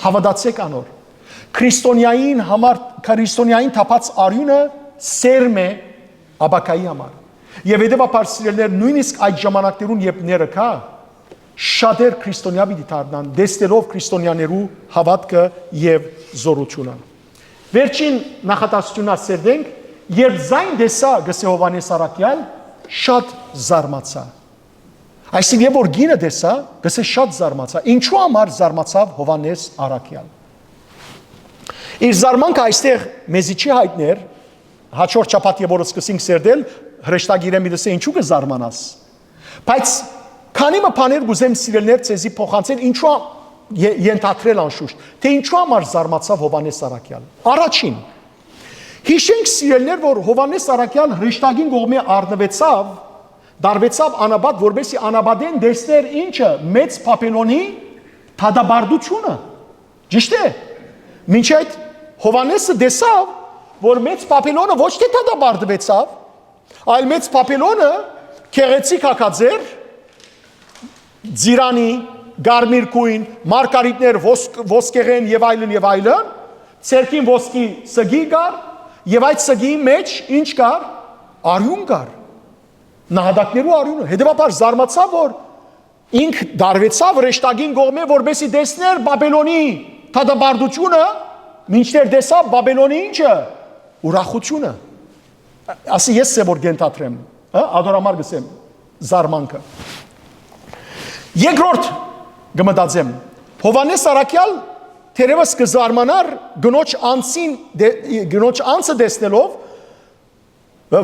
հավատացեք անոր քրիստոնյային թափած արյունը սերմ է աբակայի համար եւ հետեւաբար սիրելներ նույնիսկ այդ ժամանակներուն երբ ները կա շատեր քրիստոնյա պիտի դառնան դեսնելով քրիստոնյաներու հավատքը եւ զորությունը վերջին նախատասությունն ասենք երբ զայն դեսա գսե Հովանես Արաքյալ շատ զարմացա այսինքն որ գինը դեսա գսե շատ զարմացա ինչու համար զարմացավ Հովանես Արաքյալ իր զարմանքը այստեղ մեզի չի հայտներ հաջորդ շաբաթ երբ որ սկսենք սերդել հրեշտակիրը մի դեսե ինչու կզարմանաս բայց քանի մփաներ գուզեմ սիրելներ ցեզի փոխանցել ինչու ենթադրել անշուշտ թե ինչու համար զարմացավ Հովանես Արաքյալ առաջին Հիշենք սիրելներ, որ Հովանես Սարակյան հրեշտակին կողմի առնվեցավ, դարվեցավ անաբադ, որբեսի անաբադեն դեսներ ինչը մեծ Պապելոնի թադաբարդությունը։ Ճիշտ է։ Մինչ այդ Հովանեսը դեսավ, որ մեծ Պապելոնը ոչ թե թադաբարդվեցավ, այլ մեծ Պապելոնը քեղեցիկ հակաձեր, ձիրանի, գարմիր կույն, մարգարիտներ, ոսկեղեն եւ այլն, ցերքին ոսկի սգի կար, եւ այդ սգի մեջ ինչ կար, արյուն կար, նահատակներու արյունը, հետեւաբար զարմացավ, որ ինք դարվեցավ հրեշտակին կողմէ, որբեսի դեսներ Բաբելոնի թադաբարդությունը, մինչդեռ դեսավ Բաբելոնի ինչը, ուրախությունը, ասի ես է որ գենթատրեմ, ադորամար գսեմ, զարմանքը։ Երկրորդ գմտածեմ, Հովանես Սարակյալ թերևս կզարմանար գնոջ անցը դեսնելով,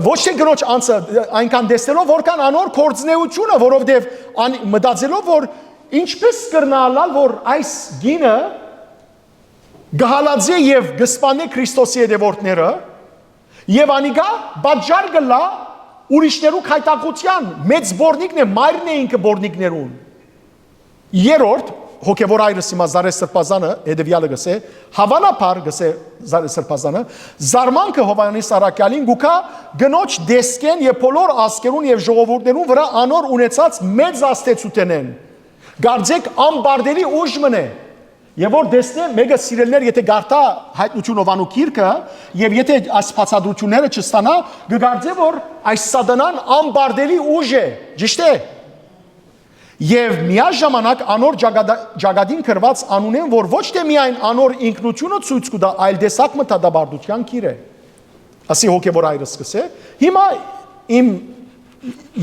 ոչ թե գնոջ անցը այնքան դեսնելով, որքան անոր կործնեությունը, որովհետև մտածելով, որ ինչպես կրնալալ, որ այս գինը գհալածե եւ գսպանե Քրիստոսի հետևորդները, եւ անիկա բաժար գլա ուրիշներու քայտակության, մեծ բորնիկն է, մայրն է ինքը բորնիկներուն։ Երորդ հոգևոր այրս հիմա Զարե Սրբազանը հետևյալը գսե, հավանաբար գսե Զարե Սրբազանը, զարմանքը Հովանես Սարակյալին գուքա գնոջ դեսկեն եւ բոլոր ազգերուն եւ ժողովուրդներուն վրա անոր ունեցած մեծ աստեցությունեն։ Գարձեք ամբարդելի ուժ մնե։ Եվ որ դեսնե մեգա սիրելներ, եթե գարտա հայտնություն Հովանու գիրքը եւ եթե այս բացատրությունները չստանա, կգարձե որ այս սատանան ամբարդելի ուժ է, ճիշտ է։ Եվ միաժամանակ անոր ճակատին կրված անունեն, որ ոչ թե միայն անոր ինքնությունը ցույց կտա, այլ դեսակ մտադաբարդության գիր է։ Ասի հոգևոր այրս սկսե։ Հիմա իմ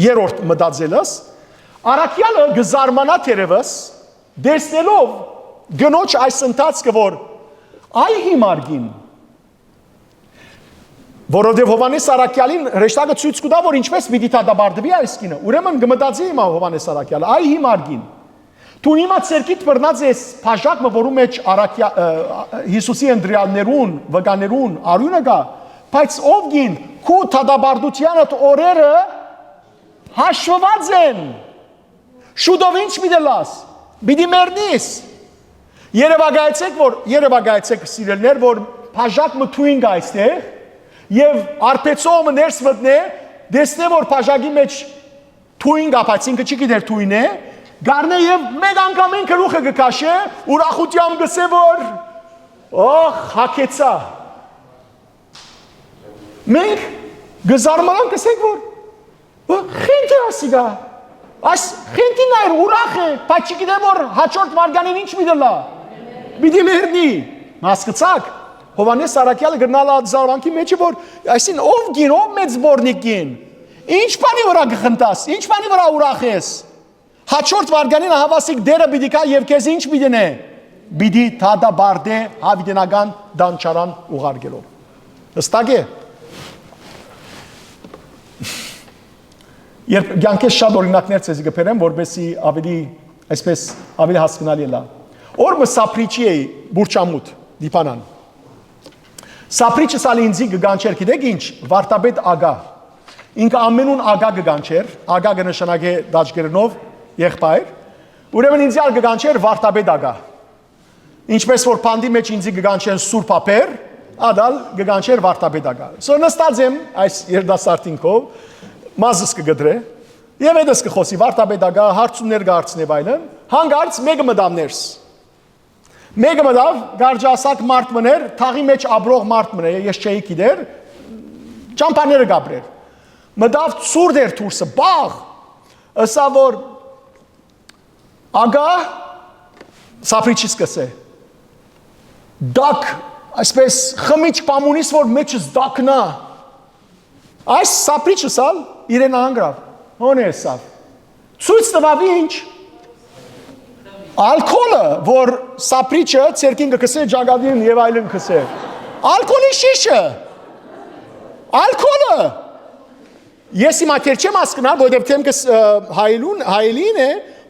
երրորդ մտածելս Արաքյալը գզարմանա թերևս դեսնելով գնոջ այս ընթացքը, որ այ հիմարգին, որովհետև Հովանես Սարակյալին հրեշտակը ցույց կտա, որ ինչպես պիտի թադաբարդվի այս կինը։ Ուրեմն գմտածի հիմա Հովանես Սարակյալը, այ հիմարգին։ Դու հիմա ցերկիտ բռնած ես փաշակը, որում մեջ Հիսուսի ընտրյալներուն, վկաներուն արյունը կա, բայց ով գին քու թադաբարդությանդ օրերը հաշվված են։ Շուտով ինչ պիտի լաս։ Պիտի մեռնիս։ Երևակայեցեք սիրելներ, որ փաշակ մթույն գա այստեղ եւ արփեցողը ներս մտնե, դեսնե որ փաշակի մեջ թույն գա, բայց ինքը չի գիտեր թույն է, գարնե եւ մեկ անգամ ինքը գլուխը կքաշե, ուրախությամբ գսե որ հակեցա։ Մենք գզարմանանք գսենք որ խենթի ասիգա, այս խենթին այր ուրախ է, բայց չգիտեմ որ հաջորդ վարկանին ինչ մի դլա, պիտի մեռնի, հասկացաք։ Հովանես Սարակյալը գրնալ զարմանքի մեջը, որ այսին ով գին, ով մեծ բորնիկ գին, ինչ բանի վրա գխնտաս, ինչ բանի վրա ուրախ ես, հաջորդ վարկանին հավասիկ դերը պիտի կա և կեզ ինչ պիտին է, պիտի թադաբարդե հավիտենական դանչարան ուղարկելով։ Հստակ է։ Երբ գյանքես շատ օրինակներ ցեզի կբերեմ, որպեսզի ավելի հասկանալի լա։ Օրը Սափրիչի էի բուրճամուտ դիպանան։ Սափրիչը սալի ինձի գանչեր, գիտեք ինչ, Վարդապետ ագա։ Ինքը ամենուն ագա գանչեր, ագա կնշանակե դաջգերնով եղբայր։ Ուրեմն ինձի ալ գանչեր Վարդապետ ագա։ Ինչպես որ փանդի մեջ ինձի գանչեն Սուրբ Ապեր, ադալ գանչեր Վարդապետ ագա։ Սո նստած եմ այս երդասարտինքով, մազս կգդրե, եւ այդս կխոսի Վարդապետ ագա, հարցումներ կհարցնե այլն, հանգարց մեկը մտավ ներս։ Մեկը մտավ, գարջասակ մարդ մներ, թաղի մեջ աբրող մարդ մներ, ես չէի գիտեր, ճամփաները գաբրեր։ Մտավ ցուրտ էր թուրսը, բաղ, ըսա որ ագա Սափրիչից կսե։ Դակ, այսպես խմիչ պամունիս, որ մեջս դակնա։ Այս Սափրիչս ալ իրեն անգրավ, հոն է սավ։ Ցույց տվավ ինչ։ Ալքոլը, որ Սափրիչը ցերկին կքսե ջագադին եւ այլն կքսե։ Ալքոլի շիշը։ Ալքոլը։ Ես հիմա չեմ հասկնալ, որովհետեւ թեմքը հայելին է,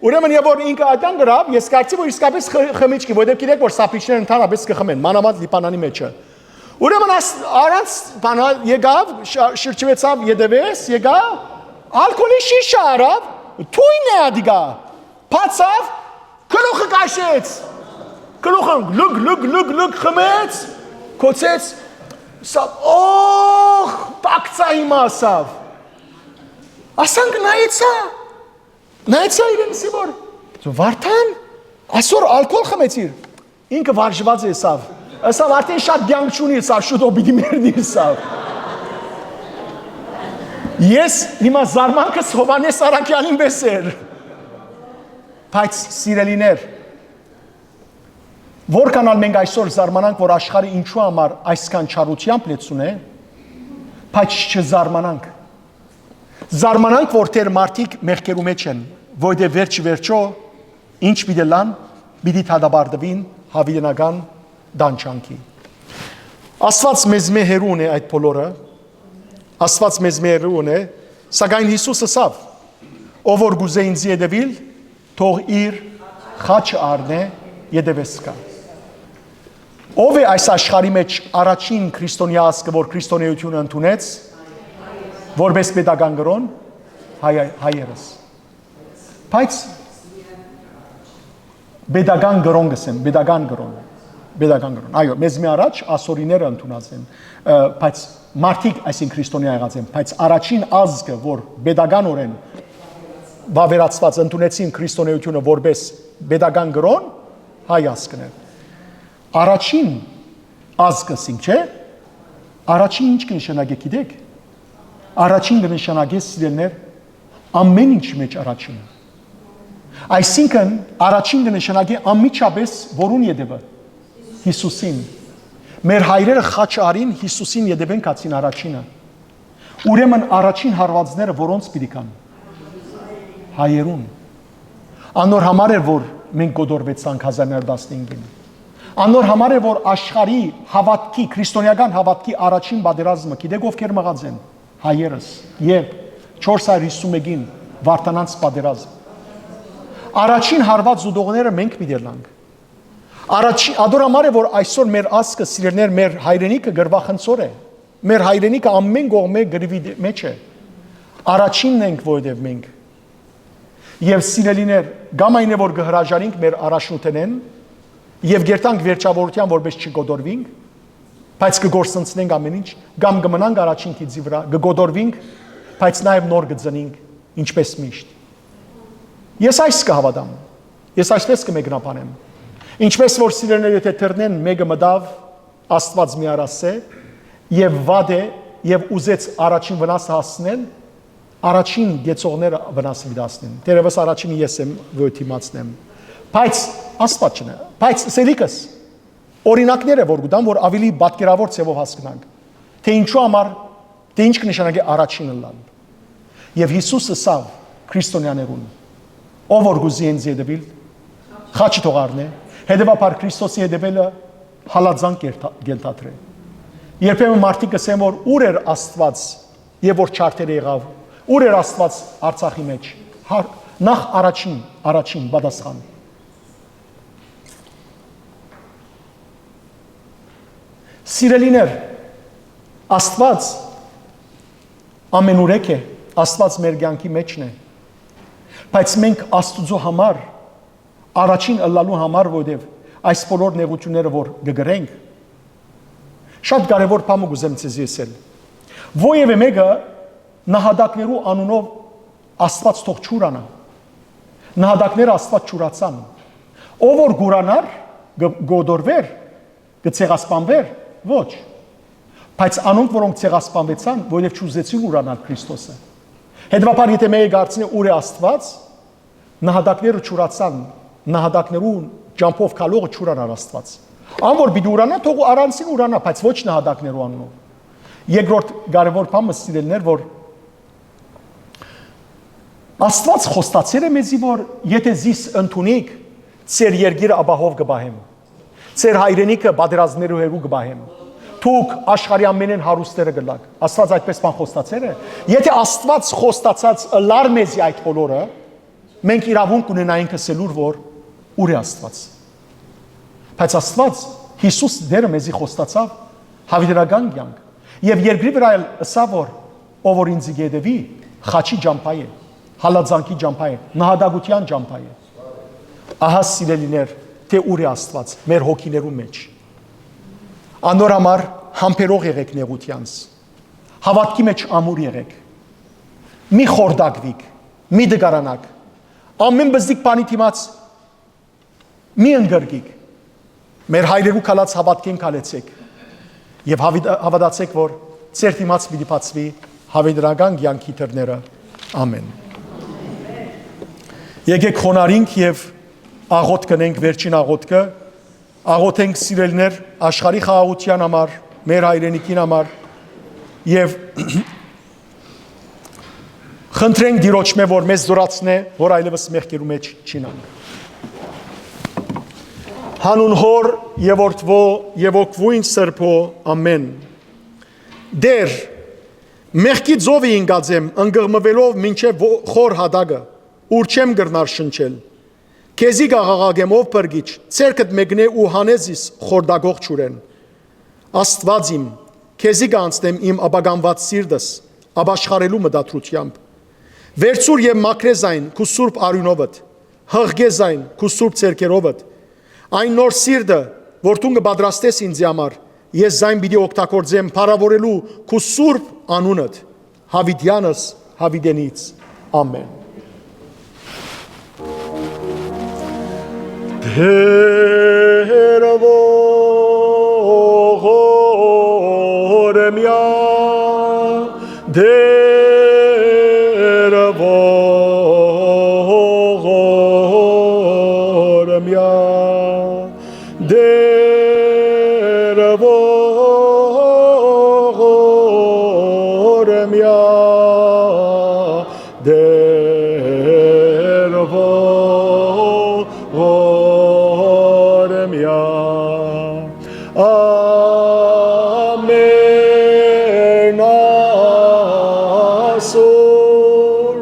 ուրեմն եւ որ ինքը այդան գրավ, ես կարծի որ իսկապես խմիչքի, որովհետեւ գիտեք որ Սափրիչները ընդհանրապես կխմեն, մանավանդ Լիբանանի մեջը։ Ուրեմն առանց բանա եկավ, շրջվեցավ յետևես, եկավ, ալկոլի շիշա արավ, թույն է ադիգա, բացավ, գլուխը կաշեց, գլուխը լուկ խմեց, կոցեց, սավ, օխ, պակցա հիմա ասավ, ասանք նայեցա իրենսի որ, վարդան, այսօր ալկոլ խմեցիր, ինքը վարժված է սավ, ասավ արդեն շատ գյանք չունի սավ, շուտով պիտի մերդիր սավ։ Ես հիմա զարմանքս Հովանես Արաքյանին պես էր, բայց սիրելիներ, որքան ալ մենք այսօր զարմանանք, որ աշխարհը ինչու համար այսքան չարությամբ լեցուն է, բայց չզարմանանք։ Զարմանանք, որ թեր մարդիկ մեղքերու մեջ են, որտեղ վերջո ինչ պիտի լան, պիտի թադաբարդվին հավիտենական դանչանքի։ Աստված մեզ հերուն է այդ բոլորը, Աստված մեզ հերուն է, սակայն Հիսուս ասավ, ով որ գուզե ինձ յետևիլ, թող իր խաչը առնե յետևես գա։ Ով է այս աշխարհի մեջ առաջին քրիստոնյա ազգը, որ քրիստոնեությունը ընդունեց, որպես պետական կրոն, հայերս։ Բայց պետական կրոն գսեմ, պետական կրոն, այո, մեզ մի առաջ ասորիները ընդունած են, բայց մարդիկ այսին քրիստոնյա եղած են, բայց առաջին ազգը, որ պետականորեն վավերացված ընդունեցին քրիստոնեությունը որպես պետական կրոն, հայ ազգն է։ Առաջին ազգը սինք չէ, առաջին ինչ կնշանակե գիտեք, առաջին կնշանակե սիրելներ, ամեն ինչ մեջ առաջին։ Այսինքն առաջին կնշանակե անմիջապես որուն յետևը, Հիսուսին։ Մեր հայրերը խաչը արին Հիսուսին յետևեն կացին առաջինը։ Ուրեմն առաջին հարվածները որոնց պիտի կան։ Հայերուն։ Անոր համար էր, որ մենք գոդորվեցանք 1915-ին։ Անոր համար է, որ աշխարհի հավատքի, քրիստոնեական հավատքի առաջին պատերազմը, գիտեք ովքեր մղած են, հայերս, երբ 451-ին Վարդանանց պատերազմ։ Առաջին հարված զուդողները մենք պիտի լանք։ Ադոր համար է, որ այսօր մեր ազգը սիրելներ, մեր հայրենիքը գրվախնձոր է, մեր հայրենիքը ամեն կողմե գրվի մեջ է։ Առաջինն ենք, որովհետև մենք։ Եվ սիրելիներ, գամ այն է, որ կհրաժարինք մեր առաջնութենեն եւ գերտանք վերջավորության, որպես չգոդորվինք, բայց կգործընծնենք ամեն ինչ, կամ կմնանք առաջին քիծի վրա, կգոդորվինք, բայց նաեւ նոր կծնենք, ինչպես միշտ։ Ես այս կհավատամ։ Ես այսպես կմեկնաբանեմ։ Ինչպես որ սիրելիներ, եթե թռնեն մեկը մտավ Աստված մի արասե եւ վատ է եւ ուզեց առաջին վնասը հասնել, առաջին գեցողները վնասը դասնեն։ Դերևս առաջինը ես եմ ոյթիմացնեմ։ Բայց Աստված չնա։ Բայց սելիկս օրինակները որ գտան, որ ավելի պատկերավոր ցևով հասկանանք, թե ինչու համար, թե ինչ կնշանակի առաջինը լալ։ Եվ Հիսուսը սա քրիստոնյաներուն, ով որ գուզի ինձ յետևիլ, խաչը թող առնե, հետևաբար Քրիստոսի յետևելը հալածանք գենթադրե։ Երբեմն մարդիկ ասեն, որ ուր էր Աստված, եւ որ չարթերը եղավ, ուր էր Աստված Արցախի մեջ, նախ առաջին պատասխան։ Սիրելիներ, Աստված ամենուրեք է, Աստված մեր կյանքի մեջն է, բայց մենք Աստուծո համար, առաջին ըլլալու համար, որովհետև այս բոլոր նեղությունները, որ կգրենք, շատ կարևոր բան կուզեմ ձեզ ասել։ Ովևէ մեկը նահատակներու անունով Աստված թող չուրանա։ Նահատակները Աստված չուրացան։ Ով որ գուրանար, գոդորվեր, կցեղասպանվեր, ոչ։ Բայց անոնք, որոնք ցեղասպանվեցան, որովհետև չուզեցին ուրանալ Քրիստոսը։ Հետևաբար, եթե մեկը կարծի ուր է Աստված, նահատակները չուրացան, նահատակներու ջամփով քալողը չուրանար Աստված։ Ան որ պիտի ուրանա, թող առանցին ուրանա, բայց ոչ նահատակներու անունով։ Երկրորդ կարևոր բանը սիրելիներ, որ Աստված խոստացել է մեզի, որ եթե զիս ընդունիք, ծեր երկիրը ապահով կբահեմ։ Ծեր հայրենիքը պատերազմներու հերու կբահեմ։ Թուք աշխարհի ամենեն հարուստերը գլակ։ Աստված այդպես բան խոստացել է։ Եթե Աստված խոստացած լար մեզի այդ բոլորը, մենք իրավունք ունենայինք ասելուր, որ ուր է Աստված։ Բայց Աստված Հիսուս դերը մեզի խոստացավ, Հավիտենական կյանք։ Եվ երկրի վրա էլ ըսա որ ով որ ինձ գետևի, խաչի ջամփա է, հալածանքի ջամփա է, նահատակության ջամփա է։ Ահա սիրելիներ, թե ուր է Աստված մեր հոգիներու մեջ։ Անոր համար համբերող եղեք նեղությանց։ Հավատքի մեջ ամուր եղեք։ Մի խորդակվիկ, մի դգարանակ։ Ամեն բզդիկ բանի դիմաց մի ընկրկիկ։ Մեր հայրերու կալած հավատքեն կալեցեք եւ հավատացեք, որ ձեր դիմաց պիտի բացվի հավիտենական կյանքի դռները։ Ամեն։ Եկեք խոնարհենք եւ աղոտ կնենք վերջին աղոտքը, աղոթենք սիրելիներ աշխարհի խաղաղության համար, մեր հայրենիքին համար եւ խնդրենք Տիրոջմե, որ մեզ զորացնե, որ այլևս մեղքերու մեջ չինանք։ Հանուն Հոր եւ Որդվո եւ Օգվույն Սրբո, ամեն։ Դեր, մեղքի ծովի ինգածեմ, ընկղմվելով մինչև խոր հադագը, ուր չեմ գրնար շնչել։ Քեզի գաղաղագեմ ով բրգիչ, ցերքդ մեկնե ու հանեզիս խորդագող ճուրեն։ Աստված իմ, քեզի կանցնեմ իմ աբագանված սիրտս, աբաշխարելու մտադրությամբ։ Վերցուր եւ մակրեզայն քու սուրբ արյունովդ, հղգեզայն քու սուրբ ցերկերովդ, այն նոր սիրտը, որ դու կպատրաստես ինձ համար, ես զայն պիտի օգտագործեմ փառավորելու քու սուրբ անունդ, հավիտյանս հավիտենից, ամեն։ Դերվողորմյա, դերվողորմյա, դերվողորմյա, Amen. Asur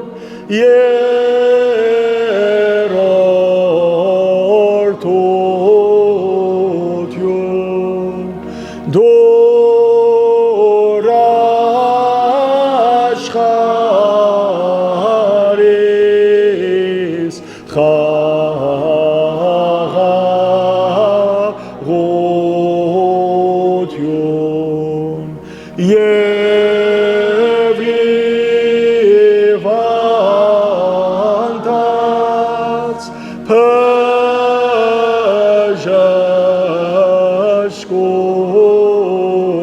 yerortutyun dorashcharis Եվիվանդած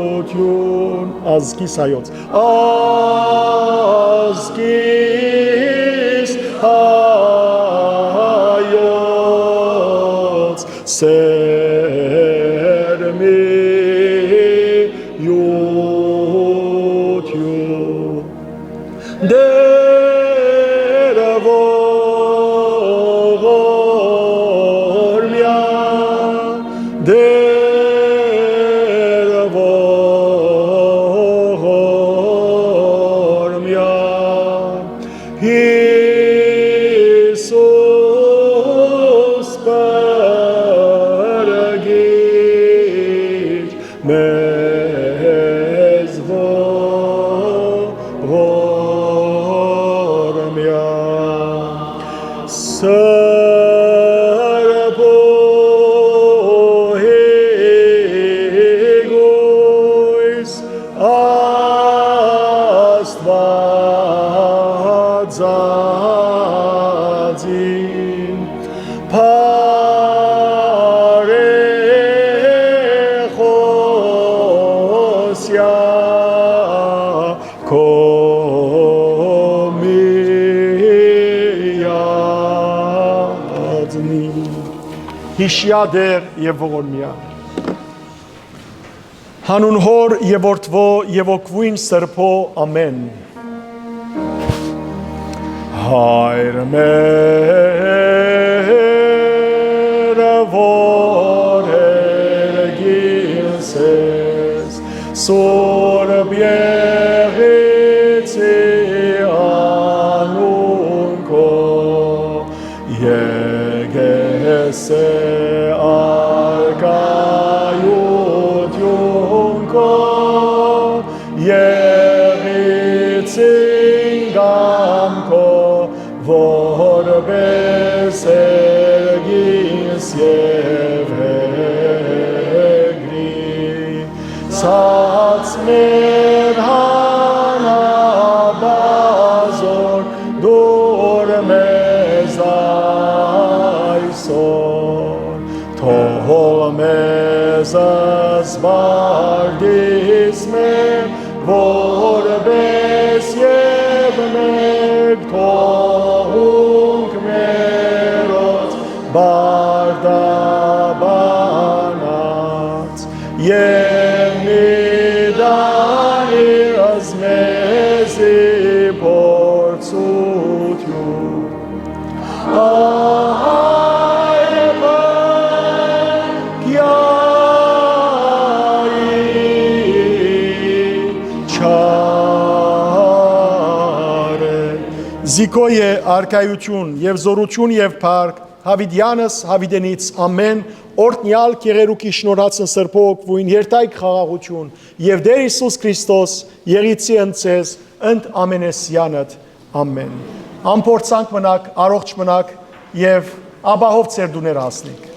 փժաշկություն ազգիս հայոց ազգիս հայոց սերմի յություն դերվողորմյա դերվողորմյա Հիսուս բարգիր մեզ ողորմյա Սրբո հեգույս Աստվածածին Փարեխոսյա կոմիյադնի Հիշյադեր և ողորմյա Հանուն Հոր և Որդվո և Օգվույն Սրբո, ամեն Հայր մերը որ երգինս ես Սորբ եղեցի անուն քո Եկես է արկայություն քո Եզս վարդիս մեր, որպես և մեկ թողունք մերոց բարդաբանած, և նիդանիրս մեզի փորձություն, Զիկոյ է արկայություն և զորություն և պարկ, հավիդյանս հավիդենից ամեն, օրտնյալ կեղերուկի շնորացն սրպոք, վույն երտայք խաղաղություն, և դեր Իսուս Քրիստոս, եղիցի ընցեզ, ընդ ամենեսյանըտ, ամեն։ Ամպորցանք մնաք, առողջ մնաք և աբահով ծեր դուներ հասնիք։